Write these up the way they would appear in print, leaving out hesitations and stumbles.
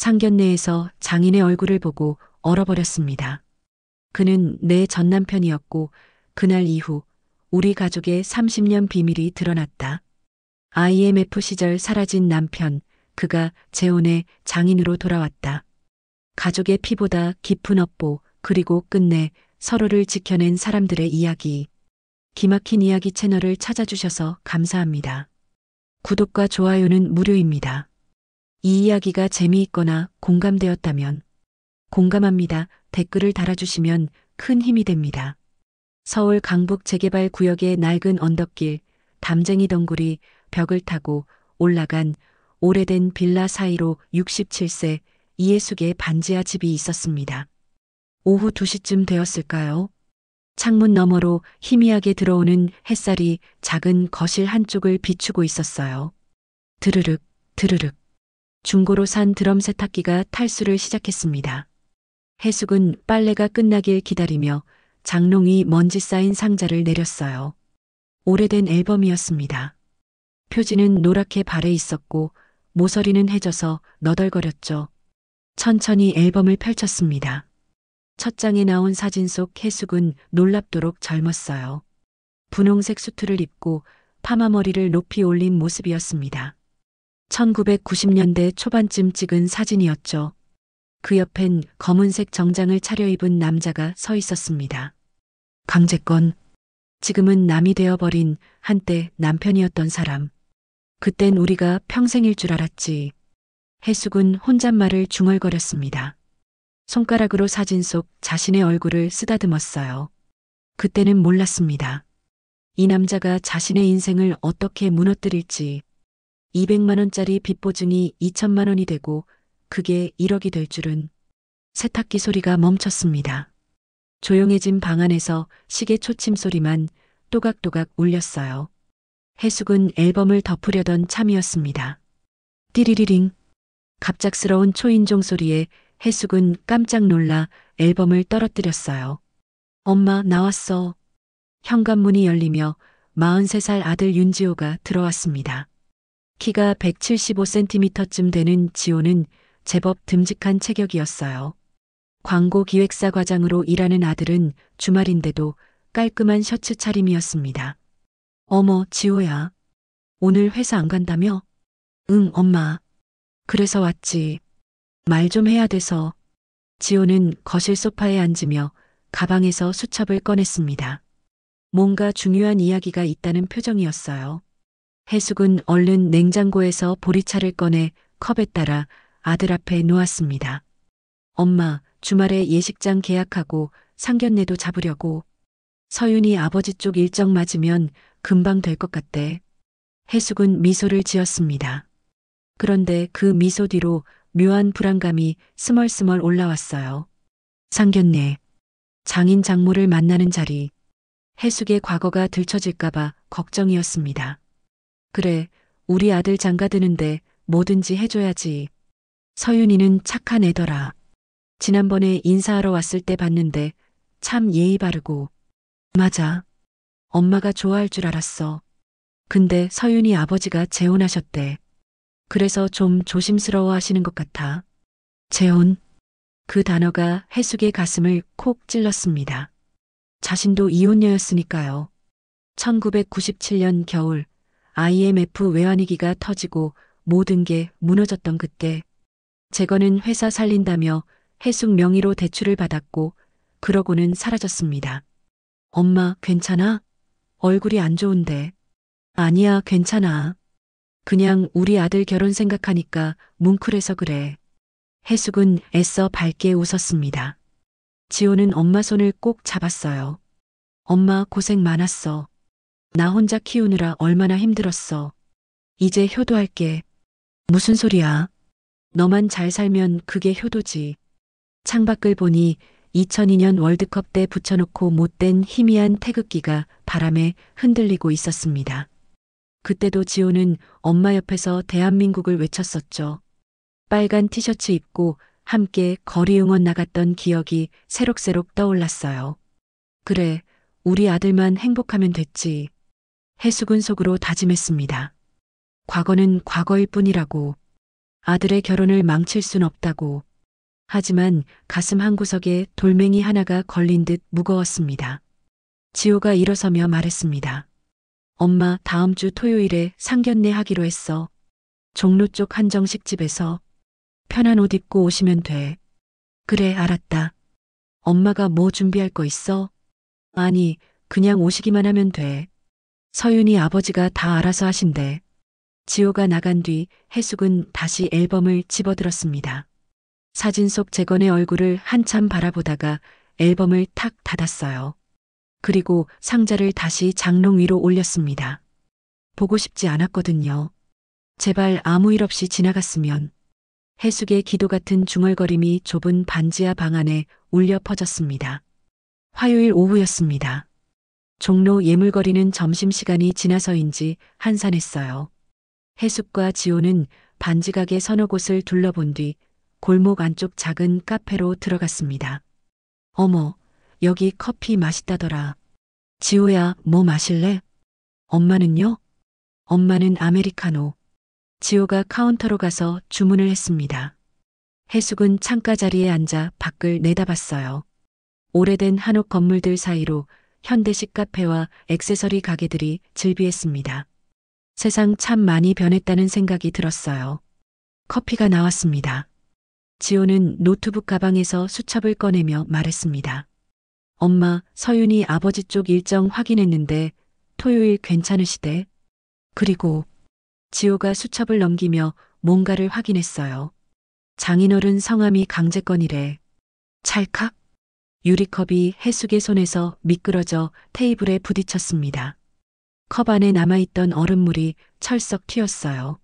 상견례에서 장인의 얼굴을 보고 얼어버렸습니다. 그는 내 전남편이었고 그날 이후 우리 가족의 30년 비밀이 드러났다. IMF 시절 사라진 남편, 그가 재혼의 장인으로 돌아왔다. 가족의 피보다 깊은 업보, 그리고 끝내 서로를 지켜낸 사람들의 이야기. 기막힌 이야기 채널을 찾아주셔서 감사합니다. 구독과 좋아요는 무료입니다. 이 이야기가 재미있거나 공감되었다면 공감합니다. 댓글을 달아주시면 큰 힘이 됩니다. 서울 강북 재개발 구역의 낡은 언덕길, 담쟁이 덩굴이 벽을 타고 올라간 오래된 빌라 사이로 67세 이해숙의 반지하 집이 있었습니다. 오후 2시쯤 되었을까요? 창문 너머로 희미하게 들어오는 햇살이 작은 거실 한쪽을 비추고 있었어요. 드르륵, 드르륵. 중고로 산 드럼 세탁기가 탈수를 시작했습니다. 해숙은 빨래가 끝나길 기다리며 장롱 위 먼지 쌓인 상자를 내렸어요. 오래된 앨범이었습니다. 표지는 노랗게 발해 있었고 모서리는 해져서 너덜거렸죠. 천천히 앨범을 펼쳤습니다. 첫 장에 나온 사진 속 해숙은 놀랍도록 젊었어요. 분홍색 수트를 입고 파마머리를 높이 올린 모습이었습니다. 1990년대 초반쯤 찍은 사진이었죠. 그 옆엔 검은색 정장을 차려입은 남자가 서 있었습니다. 강재권. 지금은 남이 되어버린 한때 남편이었던 사람. 그땐 우리가 평생일 줄 알았지. 해숙은 혼잣말을 중얼거렸습니다. 손가락으로 사진 속 자신의 얼굴을 쓰다듬었어요. 그때는 몰랐습니다. 이 남자가 자신의 인생을 어떻게 무너뜨릴지. 200만 원짜리 빚 보증이 2천만 원이 되고 그게 1억이 될 줄은. 세탁기 소리가 멈췄습니다. 조용해진 방 안에서 시계 초침 소리만 또각또각 울렸어요. 해숙은 앨범을 덮으려던 참이었습니다. 띠리리링. 갑작스러운 초인종 소리에 해숙은 깜짝 놀라 앨범을 떨어뜨렸어요. 엄마, 나왔어. 현관문이 열리며 43살 아들 윤지호가 들어왔습니다. 키가 175cm쯤 되는 지호는 제법 듬직한 체격이었어요. 광고 기획사 과장으로 일하는 아들은 주말인데도 깔끔한 셔츠 차림이었습니다. 어머, 지호야. 오늘 회사 안 간다며? 응, 엄마. 그래서 왔지. 말 좀 해야 돼서. 지호는 거실 소파에 앉으며 가방에서 수첩을 꺼냈습니다. 뭔가 중요한 이야기가 있다는 표정이었어요. 해숙은 얼른 냉장고에서 보리차를 꺼내 컵에 따라 아들 앞에 놓았습니다. 엄마, 주말에 예식장 계약하고 상견례도 잡으려고. 서윤이 아버지 쪽 일정 맞으면 금방 될 것 같대. 해숙은 미소를 지었습니다. 그런데 그 미소 뒤로 묘한 불안감이 스멀스멀 올라왔어요. 상견례, 장인 장모를 만나는 자리, 해숙의 과거가 들춰질까봐 걱정이었습니다. 그래, 우리 아들 장가드는데 뭐든지 해줘야지. 서윤이는 착한 애더라. 지난번에 인사하러 왔을 때 봤는데 참 예의 바르고. 맞아. 엄마가 좋아할 줄 알았어. 근데 서윤이 아버지가 재혼하셨대. 그래서 좀 조심스러워 하시는 것 같아. 재혼? 그 단어가 해숙의 가슴을 콕 찔렀습니다. 자신도 이혼녀였으니까요. 1997년 겨울 IMF 외환위기가 터지고 모든 게 무너졌던 그때 재건은 회사 살린다며 해숙 명의로 대출을 받았고 그러고는 사라졌습니다. 엄마, 괜찮아? 얼굴이 안 좋은데. 아니야, 괜찮아. 그냥 우리 아들 결혼 생각하니까 뭉클해서 그래. 해숙은 애써 밝게 웃었습니다. 지호는 엄마 손을 꼭 잡았어요. 엄마 고생 많았어. 나 혼자 키우느라 얼마나 힘들었어. 이제 효도할게. 무슨 소리야? 너만 잘 살면 그게 효도지. 창밖을 보니 2002년 월드컵 때 붙여놓고 못된 희미한 태극기가 바람에 흔들리고 있었습니다. 그때도 지호는 엄마 옆에서 대한민국을 외쳤었죠. 빨간 티셔츠 입고 함께 거리 응원 나갔던 기억이 새록새록 떠올랐어요. 그래, 우리 아들만 행복하면 됐지. 해숙은 속으로 다짐했습니다. 과거는 과거일 뿐이라고. 아들의 결혼을 망칠 순 없다고. 하지만 가슴 한구석에 돌멩이 하나가 걸린 듯 무거웠습니다. 지호가 일어서며 말했습니다. 엄마, 다음 주 토요일에 상견례 하기로 했어. 종로 쪽 한정식 집에서. 편한 옷 입고 오시면 돼. 그래, 알았다. 엄마가 뭐 준비할 거 있어? 아니, 그냥 오시기만 하면 돼. 서윤이 아버지가 다 알아서 하신대. 지호가 나간 뒤 해숙은 다시 앨범을 집어들었습니다. 사진 속 재건의 얼굴을 한참 바라보다가 앨범을 탁 닫았어요. 그리고 상자를 다시 장롱 위로 올렸습니다. 보고 싶지 않았거든요. 제발 아무 일 없이 지나갔으면. 해숙의 기도 같은 중얼거림이 좁은 반지하 방 안에 울려 퍼졌습니다. 화요일 오후였습니다. 종로 예물거리는 점심시간이 지나서인지 한산했어요. 해숙과 지호는 반지가게 서너 곳을 둘러본 뒤 골목 안쪽 작은 카페로 들어갔습니다. 어머, 여기 커피 맛있다더라. 지호야, 뭐 마실래? 엄마는요? 엄마는 아메리카노. 지호가 카운터로 가서 주문을 했습니다. 해숙은 창가 자리에 앉아 밖을 내다봤어요. 오래된 한옥 건물들 사이로 현대식 카페와 액세서리 가게들이 즐비했습니다. 세상 참 많이 변했다는 생각이 들었어요. 커피가 나왔습니다. 지호는 노트북 가방에서 수첩을 꺼내며 말했습니다. 엄마, 서윤이 아버지 쪽 일정 확인했는데 토요일 괜찮으시대? 그리고 지호가 수첩을 넘기며 뭔가를 확인했어요. 장인어른 성함이 강재건이래. 찰칵? 유리컵이 해숙의 손에서 미끄러져 테이블에 부딪혔습니다. 컵 안에 남아있던 얼음물이 철썩 튀었어요.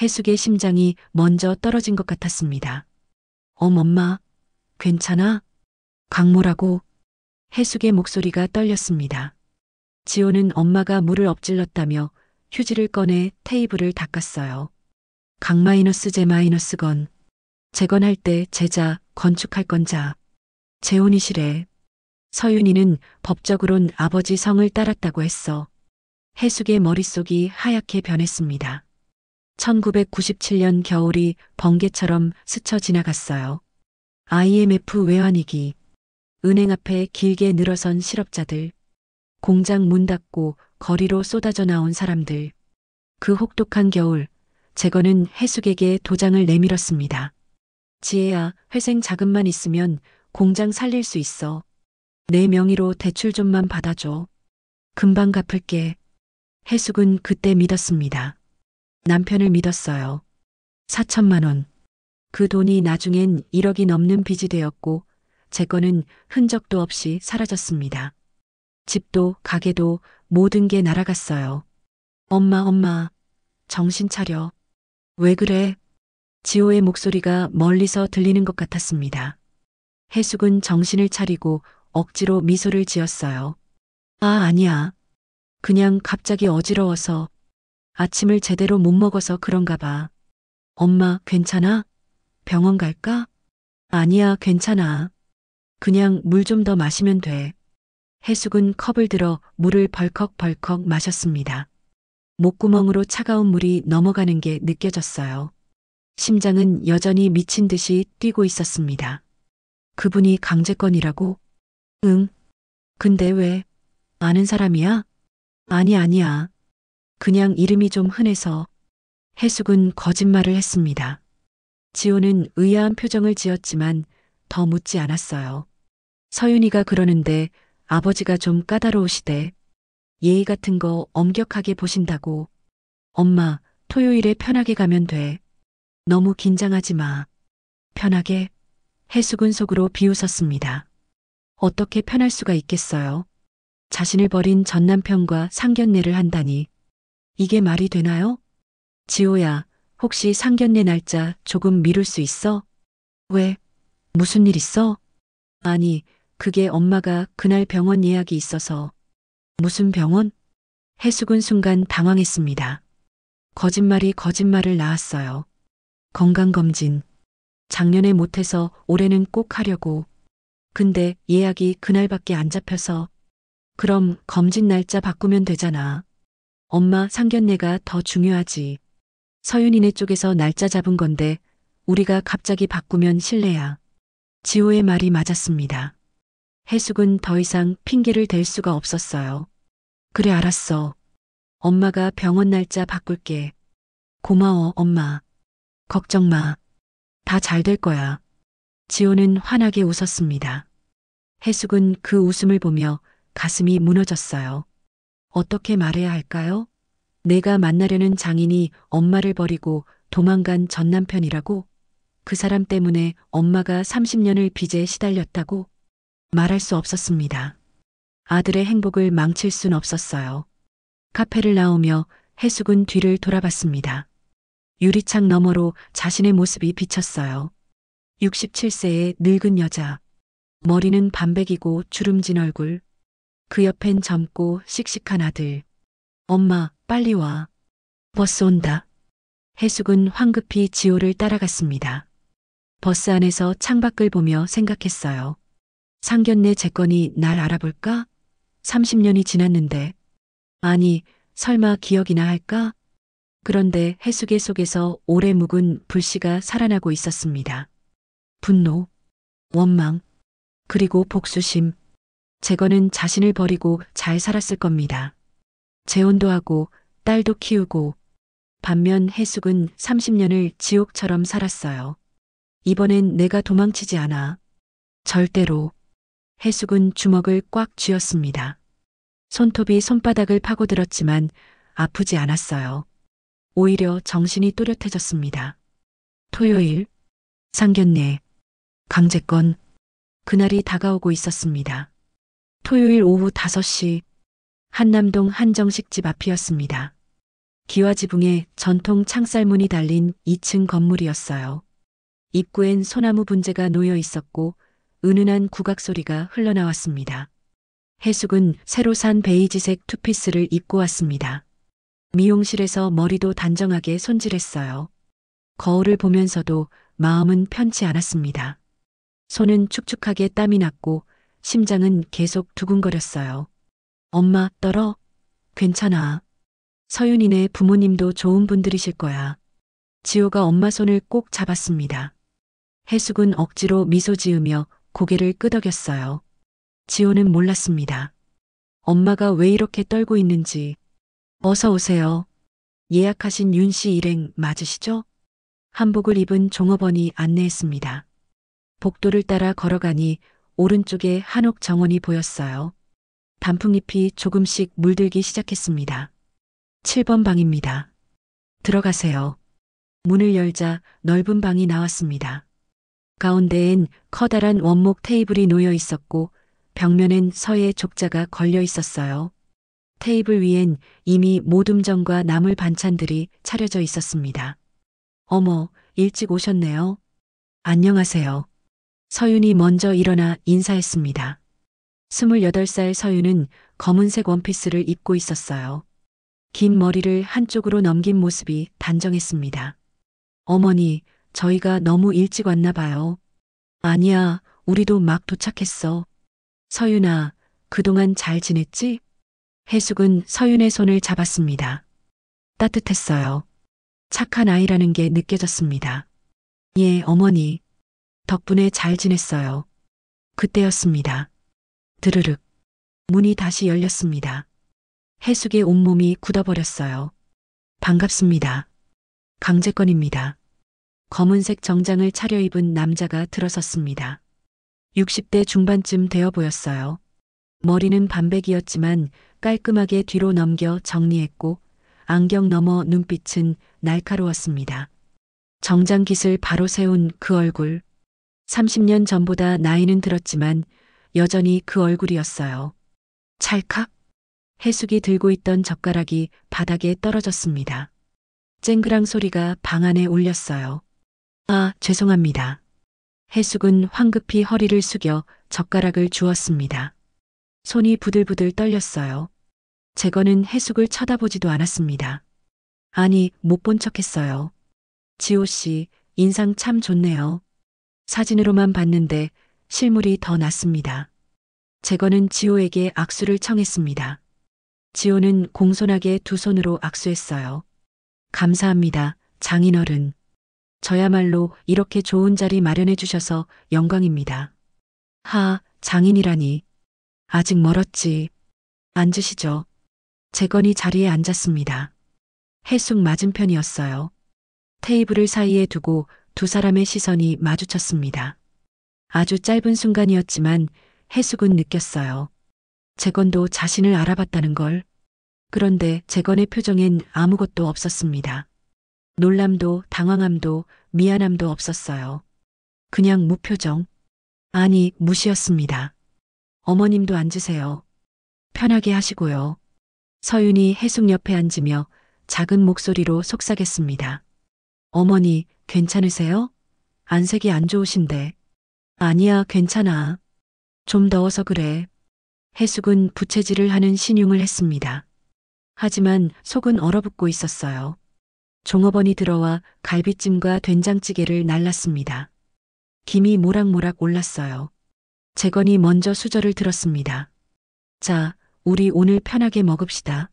해숙의 심장이 먼저 떨어진 것 같았습니다. 엄마, 괜찮아? 강모라고? 해숙의 목소리가 떨렸습니다. 지호는 엄마가 물을 엎질렀다며 휴지를 꺼내 테이블을 닦았어요. 강-제-건. 재건할 때 제자, 건축할 건 자. 재혼이시래. 서윤이는 법적으론 아버지 성을 따랐다고 했어. 해숙의 머릿속이 하얗게 변했습니다. 1997년 겨울이 번개처럼 스쳐 지나갔어요. IMF 외환위기. 은행 앞에 길게 늘어선 실업자들. 공장 문 닫고 거리로 쏟아져 나온 사람들. 그 혹독한 겨울, 재건은 해숙에게 도장을 내밀었습니다. 지혜야, 회생 자금만 있으면 공장 살릴 수 있어. 내 명의로 대출 좀만 받아줘. 금방 갚을게. 해숙은 그때 믿었습니다. 남편을 믿었어요. 4천만 원. 그 돈이 나중엔 1억이 넘는 빚이 되었고 재건은 흔적도 없이 사라졌습니다. 집도 가게도 모든 게 날아갔어요. 엄마, 정신 차려. 왜 그래? 지호의 목소리가 멀리서 들리는 것 같았습니다. 해숙은 정신을 차리고 억지로 미소를 지었어요. 아니야. 그냥 갑자기 어지러워서. 아침을 제대로 못 먹어서 그런가 봐. 엄마, 괜찮아? 병원 갈까? 아니야, 괜찮아. 그냥 물 좀 더 마시면 돼. 해숙은 컵을 들어 물을 벌컥벌컥 마셨습니다. 목구멍으로 차가운 물이 넘어가는 게 느껴졌어요. 심장은 여전히 미친 듯이 뛰고 있었습니다. 그분이 강재건이라고? 응. 근데 왜? 아는 사람이야? 아니야. 그냥 이름이 좀 흔해서. 해숙은 거짓말을 했습니다. 지호는 의아한 표정을 지었지만 더 묻지 않았어요. 서윤이가 그러는데 아버지가 좀 까다로우시대. 예의 같은 거 엄격하게 보신다고. 엄마, 토요일에 편하게 가면 돼. 너무 긴장하지 마. 편하게? 해숙은 속으로 비웃었습니다. 어떻게 편할 수가 있겠어요? 자신을 버린 전 남편과 상견례를 한다니. 이게 말이 되나요? 지호야, 혹시 상견례 날짜 조금 미룰 수 있어? 왜? 무슨 일 있어? 아니, 그게 엄마가 그날 병원 예약이 있어서. 무슨 병원? 해숙은 순간 당황했습니다. 거짓말이 거짓말을 낳았어요. 건강검진. 작년에 못해서 올해는 꼭 하려고. 근데 예약이 그날밖에 안 잡혀서. 그럼 검진 날짜 바꾸면 되잖아. 엄마 상견례가 더 중요하지. 서윤이네 쪽에서 날짜 잡은 건데 우리가 갑자기 바꾸면 실례야. 지호의 말이 맞았습니다. 해숙은 더 이상 핑계를 댈 수가 없었어요. 그래 알았어. 엄마가 병원 날짜 바꿀게. 고마워 엄마. 걱정 마. 다 잘 될 거야. 지호는 환하게 웃었습니다. 해숙은 그 웃음을 보며 가슴이 무너졌어요. 어떻게 말해야 할까요? 내가 만나려는 장인이 엄마를 버리고 도망간 전 남편이라고? 그 사람 때문에 엄마가 30년을 빚에 시달렸다고? 말할 수 없었습니다. 아들의 행복을 망칠 순 없었어요. 카페를 나오며 해숙은 뒤를 돌아봤습니다. 유리창 너머로 자신의 모습이 비쳤어요. 67세의 늙은 여자. 머리는 반백이고 주름진 얼굴. 그 옆엔 젊고 씩씩한 아들. 엄마, 빨리 와. 버스 온다. 해숙은 황급히 지호를 따라갔습니다. 버스 안에서 창밖을 보며 생각했어요. 상견례 재건이 날 알아볼까? 30년이 지났는데. 아니, 설마 기억이나 할까? 그런데 해숙의 속에서 오래 묵은 불씨가 살아나고 있었습니다. 분노, 원망, 그리고 복수심. 재건은 자신을 버리고 잘 살았을 겁니다. 재혼도 하고 딸도 키우고. 반면 해숙은 30년을 지옥처럼 살았어요. 이번엔 내가 도망치지 않아. 절대로. 해숙은 주먹을 꽉 쥐었습니다. 손톱이 손바닥을 파고들었지만 아프지 않았어요. 오히려 정신이 또렷해졌습니다. 토요일, 상견례, 강제권. 그날이 다가오고 있었습니다. 토요일 오후 5시, 한남동 한정식집 앞이었습니다. 기와지붕에 전통 창살문이 달린 2층 건물이었어요. 입구엔 소나무 분재가 놓여 있었고 은은한 국악 소리가 흘러나왔습니다. 해숙은 새로 산 베이지색 투피스를 입고 왔습니다. 미용실에서 머리도 단정하게 손질했어요. 거울을 보면서도 마음은 편치 않았습니다. 손은 축축하게 땀이 났고 심장은 계속 두근거렸어요. 엄마, 떨어? 괜찮아. 서윤이네 부모님도 좋은 분들이실 거야. 지호가 엄마 손을 꼭 잡았습니다. 해숙은 억지로 미소 지으며 고개를 끄덕였어요. 지호는 몰랐습니다. 엄마가 왜 이렇게 떨고 있는지. 어서 오세요. 예약하신 윤 씨 일행 맞으시죠? 한복을 입은 종업원이 안내했습니다. 복도를 따라 걸어가니 오른쪽에 한옥 정원이 보였어요. 단풍잎이 조금씩 물들기 시작했습니다. 7번 방입니다. 들어가세요. 문을 열자 넓은 방이 나왔습니다. 가운데엔 커다란 원목 테이블이 놓여 있었고 벽면엔 서예 족자가 걸려 있었어요. 테이블 위엔 이미 모둠전과 나물 반찬들이 차려져 있었습니다. 어머, 일찍 오셨네요. 안녕하세요. 서윤이 먼저 일어나 인사했습니다. 28살 서윤은 검은색 원피스를 입고 있었어요. 긴 머리를 한쪽으로 넘긴 모습이 단정했습니다. 어머니, 저희가 너무 일찍 왔나 봐요. 아니야, 우리도 막 도착했어. 서윤아, 그동안 잘 지냈지? 해숙은 서윤의 손을 잡았습니다. 따뜻했어요. 착한 아이라는 게 느껴졌습니다. 예, 어머니. 덕분에 잘 지냈어요. 그때였습니다. 드르륵. 문이 다시 열렸습니다. 해숙의 온몸이 굳어버렸어요. 반갑습니다. 강제권입니다. 검은색 정장을 차려입은 남자가 들어섰습니다. 60대 중반쯤 되어 보였어요. 머리는 반백이었지만 깔끔하게 뒤로 넘겨 정리했고 안경 너머 눈빛은 날카로웠습니다. 정장깃을 바로 세운 그 얼굴. 30년 전보다 나이는 들었지만 여전히 그 얼굴이었어요. 찰칵. 해숙이 들고 있던 젓가락이 바닥에 떨어졌습니다. 쨍그랑 소리가 방 안에 울렸어요. 아, 죄송합니다. 해숙은 황급히 허리를 숙여 젓가락을 주었습니다. 손이 부들부들 떨렸어요. 재건은 해숙을 쳐다보지도 않았습니다. 아니, 못 본 척했어요. 지호 씨, 인상 참 좋네요. 사진으로만 봤는데 실물이 더 낫습니다. 재건은 지호에게 악수를 청했습니다. 지호는 공손하게 두 손으로 악수했어요. 감사합니다. 장인어른, 저야말로 이렇게 좋은 자리 마련해 주셔서 영광입니다. 장인이라니. 아직 멀었지. 앉으시죠. 재건이 자리에 앉았습니다. 해숙 맞은편이었어요. 테이블을 사이에 두고 두 사람의 시선이 마주쳤습니다. 아주 짧은 순간이었지만 해숙은 느꼈어요. 재건도 자신을 알아봤다는 걸. 그런데 재건의 표정엔 아무것도 없었습니다. 놀람도 당황함도 미안함도 없었어요. 그냥 무표정. 아니, 무시였습니다. 어머님도 앉으세요. 편하게 하시고요. 서윤이 해숙 옆에 앉으며 작은 목소리로 속삭였습니다. 어머니, 괜찮으세요? 안색이 안 좋으신데. 아니야, 괜찮아. 좀 더워서 그래. 해숙은 부채질을 하는 신용을 했습니다. 하지만 속은 얼어붙고 있었어요. 종업원이 들어와 갈비찜과 된장찌개를 날랐습니다. 김이 모락모락 올랐어요. 재건이 먼저 수저를 들었습니다. 자, 우리 오늘 편하게 먹읍시다.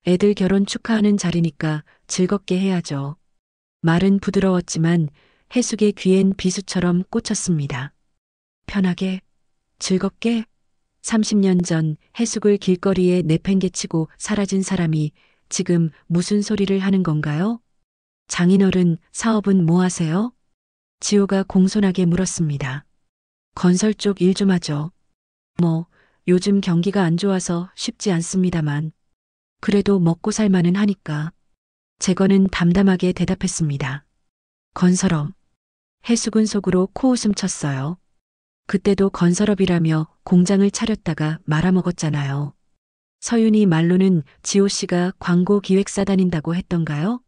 애들 결혼 축하하는 자리니까 즐겁게 해야죠. 말은 부드러웠지만 해숙의 귀엔 비수처럼 꽂혔습니다. 편하게, 즐겁게. 30년 전 해숙을 길거리에 내팽개치고 사라진 사람이 지금 무슨 소리를 하는 건가요? 장인어른, 사업은 뭐 하세요? 지호가 공손하게 물었습니다. 건설 쪽 일 좀 하죠. 뭐, 요즘 경기가 안 좋아서 쉽지 않습니다만. 그래도 먹고 살만은 하니까. 재건은 담담하게 대답했습니다. 건설업. 해숙은 속으로 코웃음 쳤어요. 그때도 건설업이라며 공장을 차렸다가 말아먹었잖아요. 서윤이 말로는 지호 씨가 광고 기획사 다닌다고 했던가요?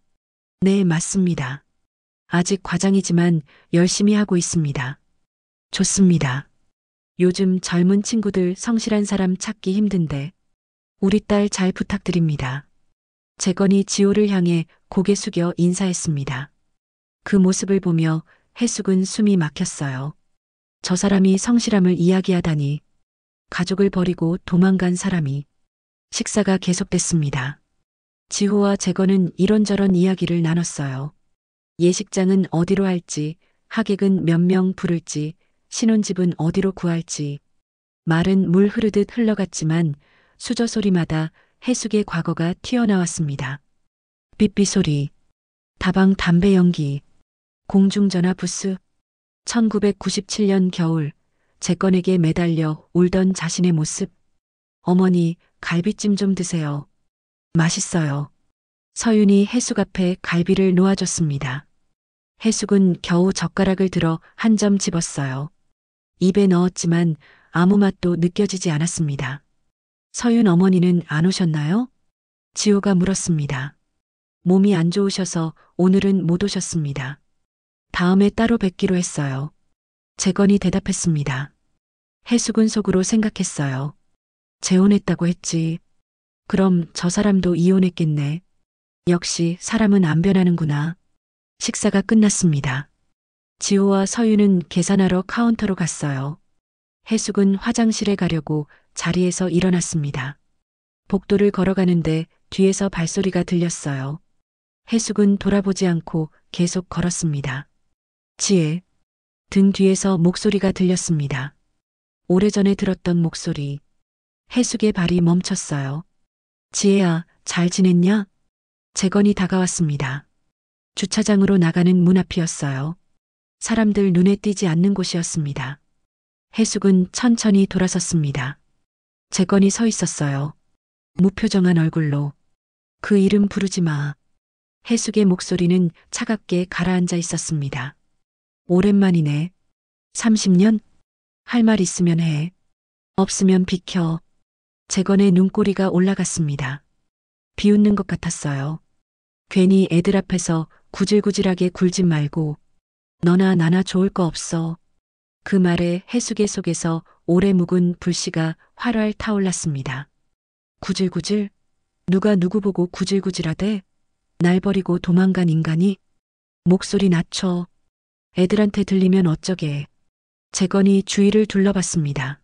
네, 맞습니다. 아직 과장이지만 열심히 하고 있습니다. 좋습니다. 요즘 젊은 친구들 성실한 사람 찾기 힘든데 우리 딸 잘 부탁드립니다. 재건이 지호를 향해 고개 숙여 인사했습니다. 그 모습을 보며 해숙은 숨이 막혔어요. 저 사람이 성실함을 이야기하다니. 가족을 버리고 도망간 사람이. 식사가 계속됐습니다. 지호와 재건은 이런저런 이야기를 나눴어요. 예식장은 어디로 할지, 하객은 몇 명 부를지, 신혼집은 어디로 구할지. 말은 물 흐르듯 흘러갔지만 수저 소리마다 해숙의 과거가 튀어나왔습니다. 삐삐 소리, 다방 담배 연기, 공중전화 부스. 1997년 겨울, 재건에게 매달려 울던 자신의 모습. 어머니, 갈비찜 좀 드세요. 맛있어요. 서윤이 해숙 앞에 갈비를 놓아줬습니다. 해숙은 겨우 젓가락을 들어 한 점 집었어요. 입에 넣었지만 아무 맛도 느껴지지 않았습니다. 서윤 어머니는 안 오셨나요? 지호가 물었습니다. 몸이 안 좋으셔서 오늘은 못 오셨습니다. 다음에 따로 뵙기로 했어요. 재건이 대답했습니다. 해숙은 속으로 생각했어요. 재혼했다고 했지. 그럼 저 사람도 이혼했겠네. 역시 사람은 안 변하는구나. 식사가 끝났습니다. 지호와 서윤은 계산하러 카운터로 갔어요. 해숙은 화장실에 가려고 자리에서 일어났습니다. 복도를 걸어가는데 뒤에서 발소리가 들렸어요. 해숙은 돌아보지 않고 계속 걸었습니다. 지혜. 등 뒤에서 목소리가 들렸습니다. 오래전에 들었던 목소리. 해숙의 발이 멈췄어요. 지혜야, 잘 지냈냐? 재건이 다가왔습니다. 주차장으로 나가는 문 앞이었어요. 사람들 눈에 띄지 않는 곳이었습니다. 해숙은 천천히 돌아섰습니다. 재건이 서 있었어요. 무표정한 얼굴로. 그 이름 부르지 마. 해숙의 목소리는 차갑게 가라앉아 있었습니다. 오랜만이네. 30년? 할 말 있으면 해. 없으면 비켜. 재건의 눈꼬리가 올라갔습니다. 비웃는 것 같았어요. 괜히 애들 앞에서 구질구질하게 굴지 말고 너나 나나 좋을 거 없어. 그 말에 해숙의 속에서 오래 묵은 불씨가 활활 타올랐습니다. 구질구질? 누가 누구 보고 구질구질하대? 날 버리고 도망간 인간이? 목소리 낮춰. 애들한테 들리면 어쩌게. 재건이 주위를 둘러봤습니다.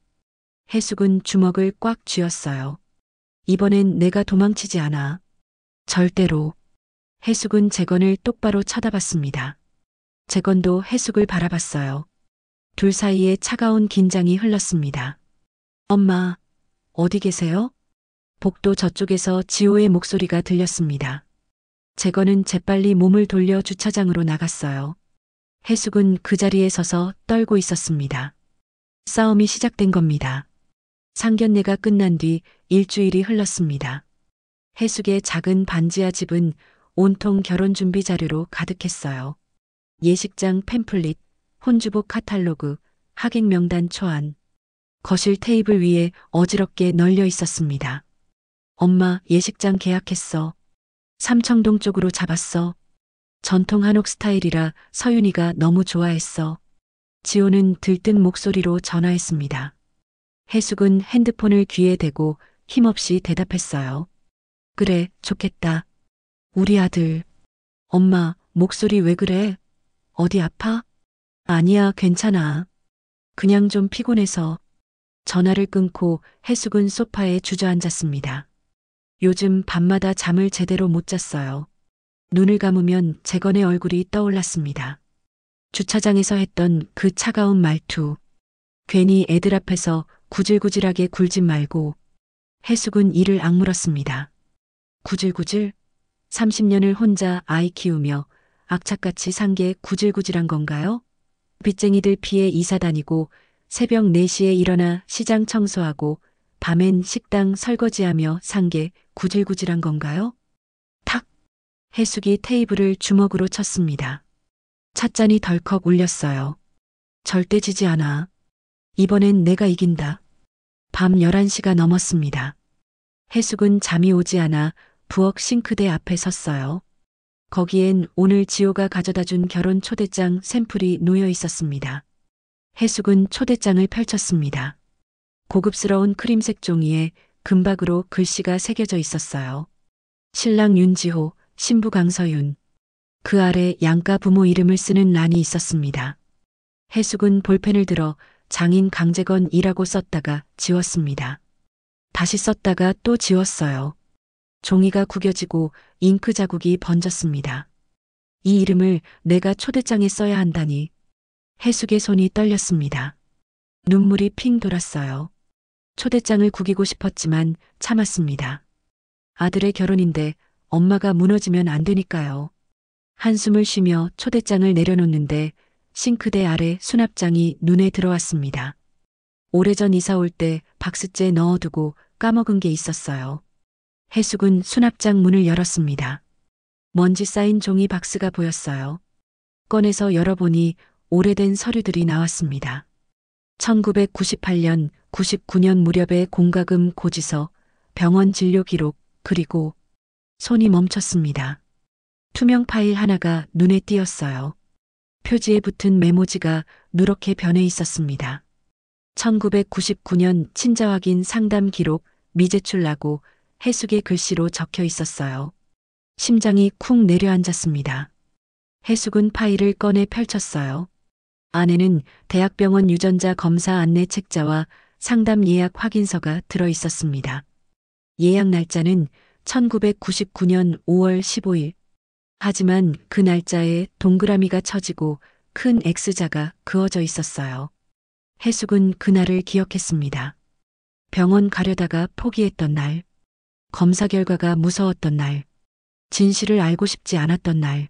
해숙은 주먹을 꽉 쥐었어요. 이번엔 내가 도망치지 않아. 절대로. 해숙은 재건을 똑바로 쳐다봤습니다. 재건도 해숙을 바라봤어요. 둘 사이에 차가운 긴장이 흘렀습니다. 엄마, 어디 계세요? 복도 저쪽에서 지호의 목소리가 들렸습니다. 재건은 재빨리 몸을 돌려 주차장으로 나갔어요. 해숙은 그 자리에 서서 떨고 있었습니다. 싸움이 시작된 겁니다. 상견례가 끝난 뒤 일주일이 흘렀습니다. 해숙의 작은 반지하 집은 온통 결혼 준비 자료로 가득했어요. 예식장 팸플릿, 혼주복 카탈로그, 하객 명단 초안. 거실 테이블 위에 어지럽게 널려 있었습니다. 엄마, 예식장 계약했어. 삼청동 쪽으로 잡았어. 전통 한옥 스타일이라 서윤이가 너무 좋아했어. 지호는 들뜬 목소리로 전화했습니다. 해숙은 핸드폰을 귀에 대고 힘없이 대답했어요. 그래, 좋겠다. 우리 아들. 엄마, 목소리 왜 그래? 어디 아파? 아니야, 괜찮아. 그냥 좀 피곤해서. 전화를 끊고 해숙은 소파에 주저앉았습니다. 요즘 밤마다 잠을 제대로 못 잤어요. 눈을 감으면 재건의 얼굴이 떠올랐습니다. 주차장에서 했던 그 차가운 말투. 괜히 애들 앞에서 구질구질하게 굴지 말고. 해숙은 이를 악물었습니다. 구질구질? 30년을 혼자 아이 키우며 악착같이 산 게 구질구질한 건가요? 빚쟁이들 피해 이사 다니고 새벽 4시에 일어나 시장 청소하고 밤엔 식당 설거지하며 산 게 구질구질한 건가요? 탁! 해숙이 테이블을 주먹으로 쳤습니다. 찻잔이 덜컥 울렸어요. 절대 지지 않아. 이번엔 내가 이긴다. 밤 11시가 넘었습니다. 해숙은 잠이 오지 않아 부엌 싱크대 앞에 섰어요. 거기엔 오늘 지호가 가져다 준 결혼 초대장 샘플이 놓여 있었습니다. 해숙은 초대장을 펼쳤습니다. 고급스러운 크림색 종이에 금박으로 글씨가 새겨져 있었어요. 신랑 윤지호, 신부 강서윤. 그 아래 양가 부모 이름을 쓰는 란이 있었습니다. 해숙은 볼펜을 들어 장인 강재건이라고 썼다가 지웠습니다. 다시 썼다가 또 지웠어요. 종이가 구겨지고 잉크 자국이 번졌습니다. 이 이름을 내가 초대장에 써야 한다니. 해숙의 손이 떨렸습니다. 눈물이 핑 돌았어요. 초대장을 구기고 싶었지만 참았습니다. 아들의 결혼인데 엄마가 무너지면 안 되니까요. 한숨을 쉬며 초대장을 내려놓는데 싱크대 아래 수납장이 눈에 들어왔습니다. 오래전 이사 올 때 박스째에 넣어두고 까먹은 게 있었어요. 해숙은 수납장 문을 열었습니다. 먼지 쌓인 종이 박스가 보였어요. 꺼내서 열어보니 오래된 서류들이 나왔습니다. 1998년, 99년 무렵의 공과금 고지서, 병원 진료 기록, 그리고 손이 멈췄습니다. 투명 파일 하나가 눈에 띄었어요. 표지에 붙은 메모지가 누렇게 변해 있었습니다. 1999년 친자 확인 상담 기록 미제출라고 해숙의 글씨로 적혀 있었어요. 심장이 쿵 내려앉았습니다. 해숙은 파일을 꺼내 펼쳤어요. 안에는 대학병원 유전자 검사 안내 책자와 상담 예약 확인서가 들어 있었습니다. 예약 날짜는 1999년 5월 15일. 하지만 그 날짜에 동그라미가 쳐지고 큰 X자가 그어져 있었어요. 해숙은 그날을 기억했습니다. 병원 가려다가 포기했던 날. 검사 결과가 무서웠던 날. 진실을 알고 싶지 않았던 날.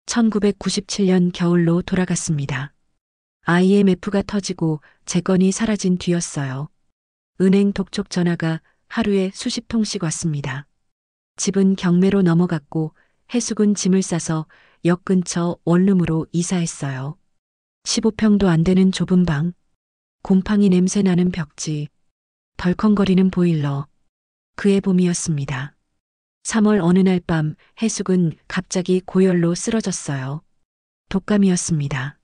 1997년 겨울로 돌아갔습니다. IMF가 터지고 재건이 사라진 뒤였어요. 은행 독촉 전화가 하루에 수십 통씩 왔습니다. 집은 경매로 넘어갔고 해숙은 짐을 싸서 역 근처 원룸으로 이사했어요. 15평도 안 되는 좁은 방, 곰팡이 냄새 나는 벽지, 덜컹거리는 보일러. 그의 봄이었습니다. 3월 어느 날 밤 해숙은 갑자기 고열로 쓰러졌어요. 독감이었습니다.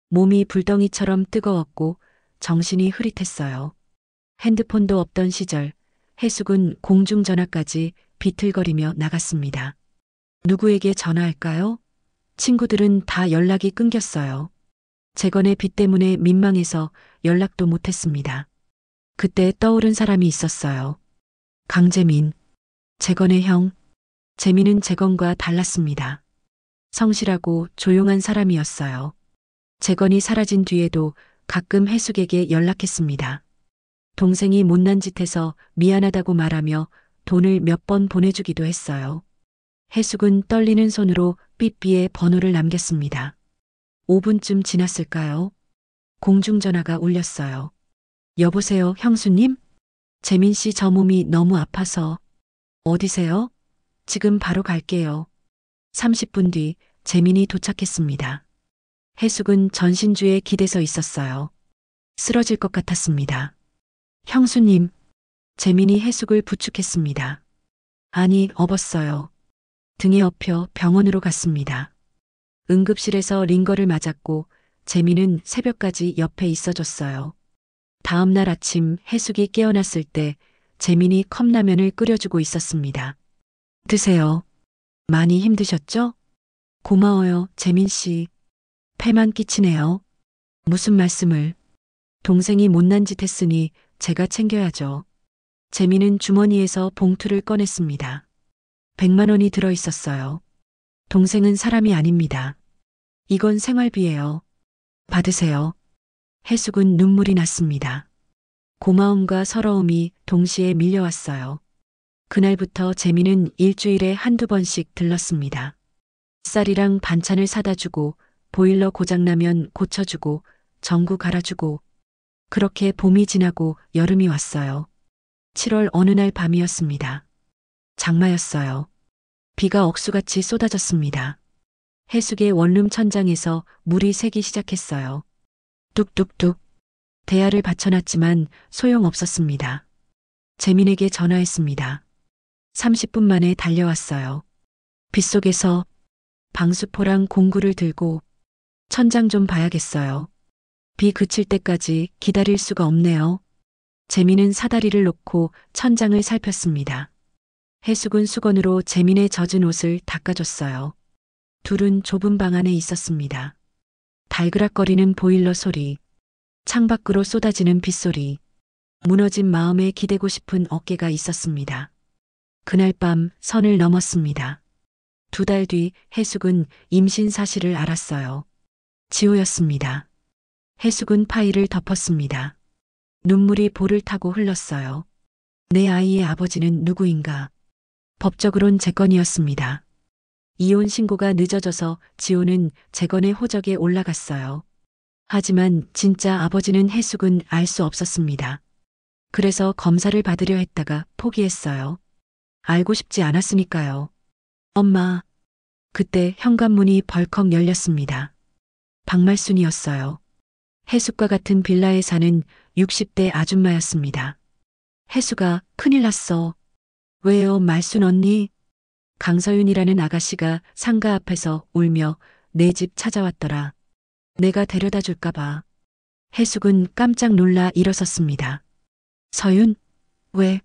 몸이 불덩이처럼 뜨거웠고 정신이 흐릿했어요. 핸드폰도 없던 시절 해숙은 공중전화까지 비틀거리며 나갔습니다. 누구에게 전화할까요? 친구들은 다 연락이 끊겼어요. 재건의 빚 때문에 민망해서 연락도 못했습니다. 그때 떠오른 사람이 있었어요. 강재민, 재건의 형. 재민은 재건과 달랐습니다. 성실하고 조용한 사람이었어요. 재건이 사라진 뒤에도 가끔 해숙에게 연락했습니다. 동생이 못난 짓 해서 미안하다고 말하며 돈을 몇 번 보내주기도 했어요. 해숙은 떨리는 손으로 삐삐에 번호를 남겼습니다. 5분쯤 지났을까요? 공중전화가 울렸어요. 여보세요, 형수님? 재민 씨 저 몸이 너무 아파서. 어디세요? 지금 바로 갈게요. 30분 뒤 재민이 도착했습니다. 해숙은 전신주에 기대서 있었어요. 쓰러질 것 같았습니다. 형수님, 재민이 해숙을 부축했습니다. 아니, 업었어요. 등에 엎여 병원으로 갔습니다. 응급실에서 링거를 맞았고 재민은 새벽까지 옆에 있어줬어요. 다음 날 아침 해숙이 깨어났을 때 재민이 컵라면을 끓여주고 있었습니다. 드세요. 많이 힘드셨죠? 고마워요, 재민 씨. 패만 끼치네요. 무슨 말씀을. 동생이 못난 짓 했으니 제가 챙겨야죠. 재민은 주머니에서 봉투를 꺼냈습니다. 100만 원이 들어 있었어요. 동생은 사람이 아닙니다. 이건 생활비예요. 받으세요. 해숙은 눈물이 났습니다. 고마움과 서러움이 동시에 밀려왔어요. 그날부터 재민은 일주일에 한두 번씩 들렀습니다. 쌀이랑 반찬을 사다 주고 보일러 고장나면 고쳐주고 전구 갈아주고 그렇게 봄이 지나고 여름이 왔어요. 7월 어느 날 밤이었습니다. 장마였어요. 비가 억수같이 쏟아졌습니다. 해숙의 원룸 천장에서 물이 새기 시작했어요. 뚝뚝뚝. 대야를 받쳐놨지만 소용없었습니다. 재민에게 전화했습니다. 30분 만에 달려왔어요. 빗속에서 방수포랑 공구를 들고 천장 좀 봐야겠어요. 비 그칠 때까지 기다릴 수가 없네요. 재민은 사다리를 놓고 천장을 살폈습니다. 해숙은 수건으로 재민의 젖은 옷을 닦아줬어요. 둘은 좁은 방 안에 있었습니다. 달그락거리는 보일러 소리, 창밖으로 쏟아지는 빗소리, 무너진 마음에 기대고 싶은 어깨가 있었습니다. 그날 밤 선을 넘었습니다. 2달 뒤 해숙은 임신 사실을 알았어요. 지호였습니다. 해숙은 파일을 덮었습니다. 눈물이 볼을 타고 흘렀어요. 내 아이의 아버지는 누구인가? 법적으론 재건이었습니다. 이혼 신고가 늦어져서 지호는 재건의 호적에 올라갔어요. 하지만 진짜 아버지는 해숙은 알 수 없었습니다. 그래서 검사를 받으려 했다가 포기했어요. 알고 싶지 않았으니까요. 엄마. 그때 현관문이 벌컥 열렸습니다. 박말순이었어요. 해숙과 같은 빌라에 사는 60대 아줌마였습니다. 해숙아, 큰일 났어. 왜요, 말순 언니? 강서윤이라는 아가씨가 상가 앞에서 울며 내 집 찾아왔더라. 내가 데려다 줄까봐. 해숙은 깜짝 놀라 일어섰습니다. 서윤? 왜?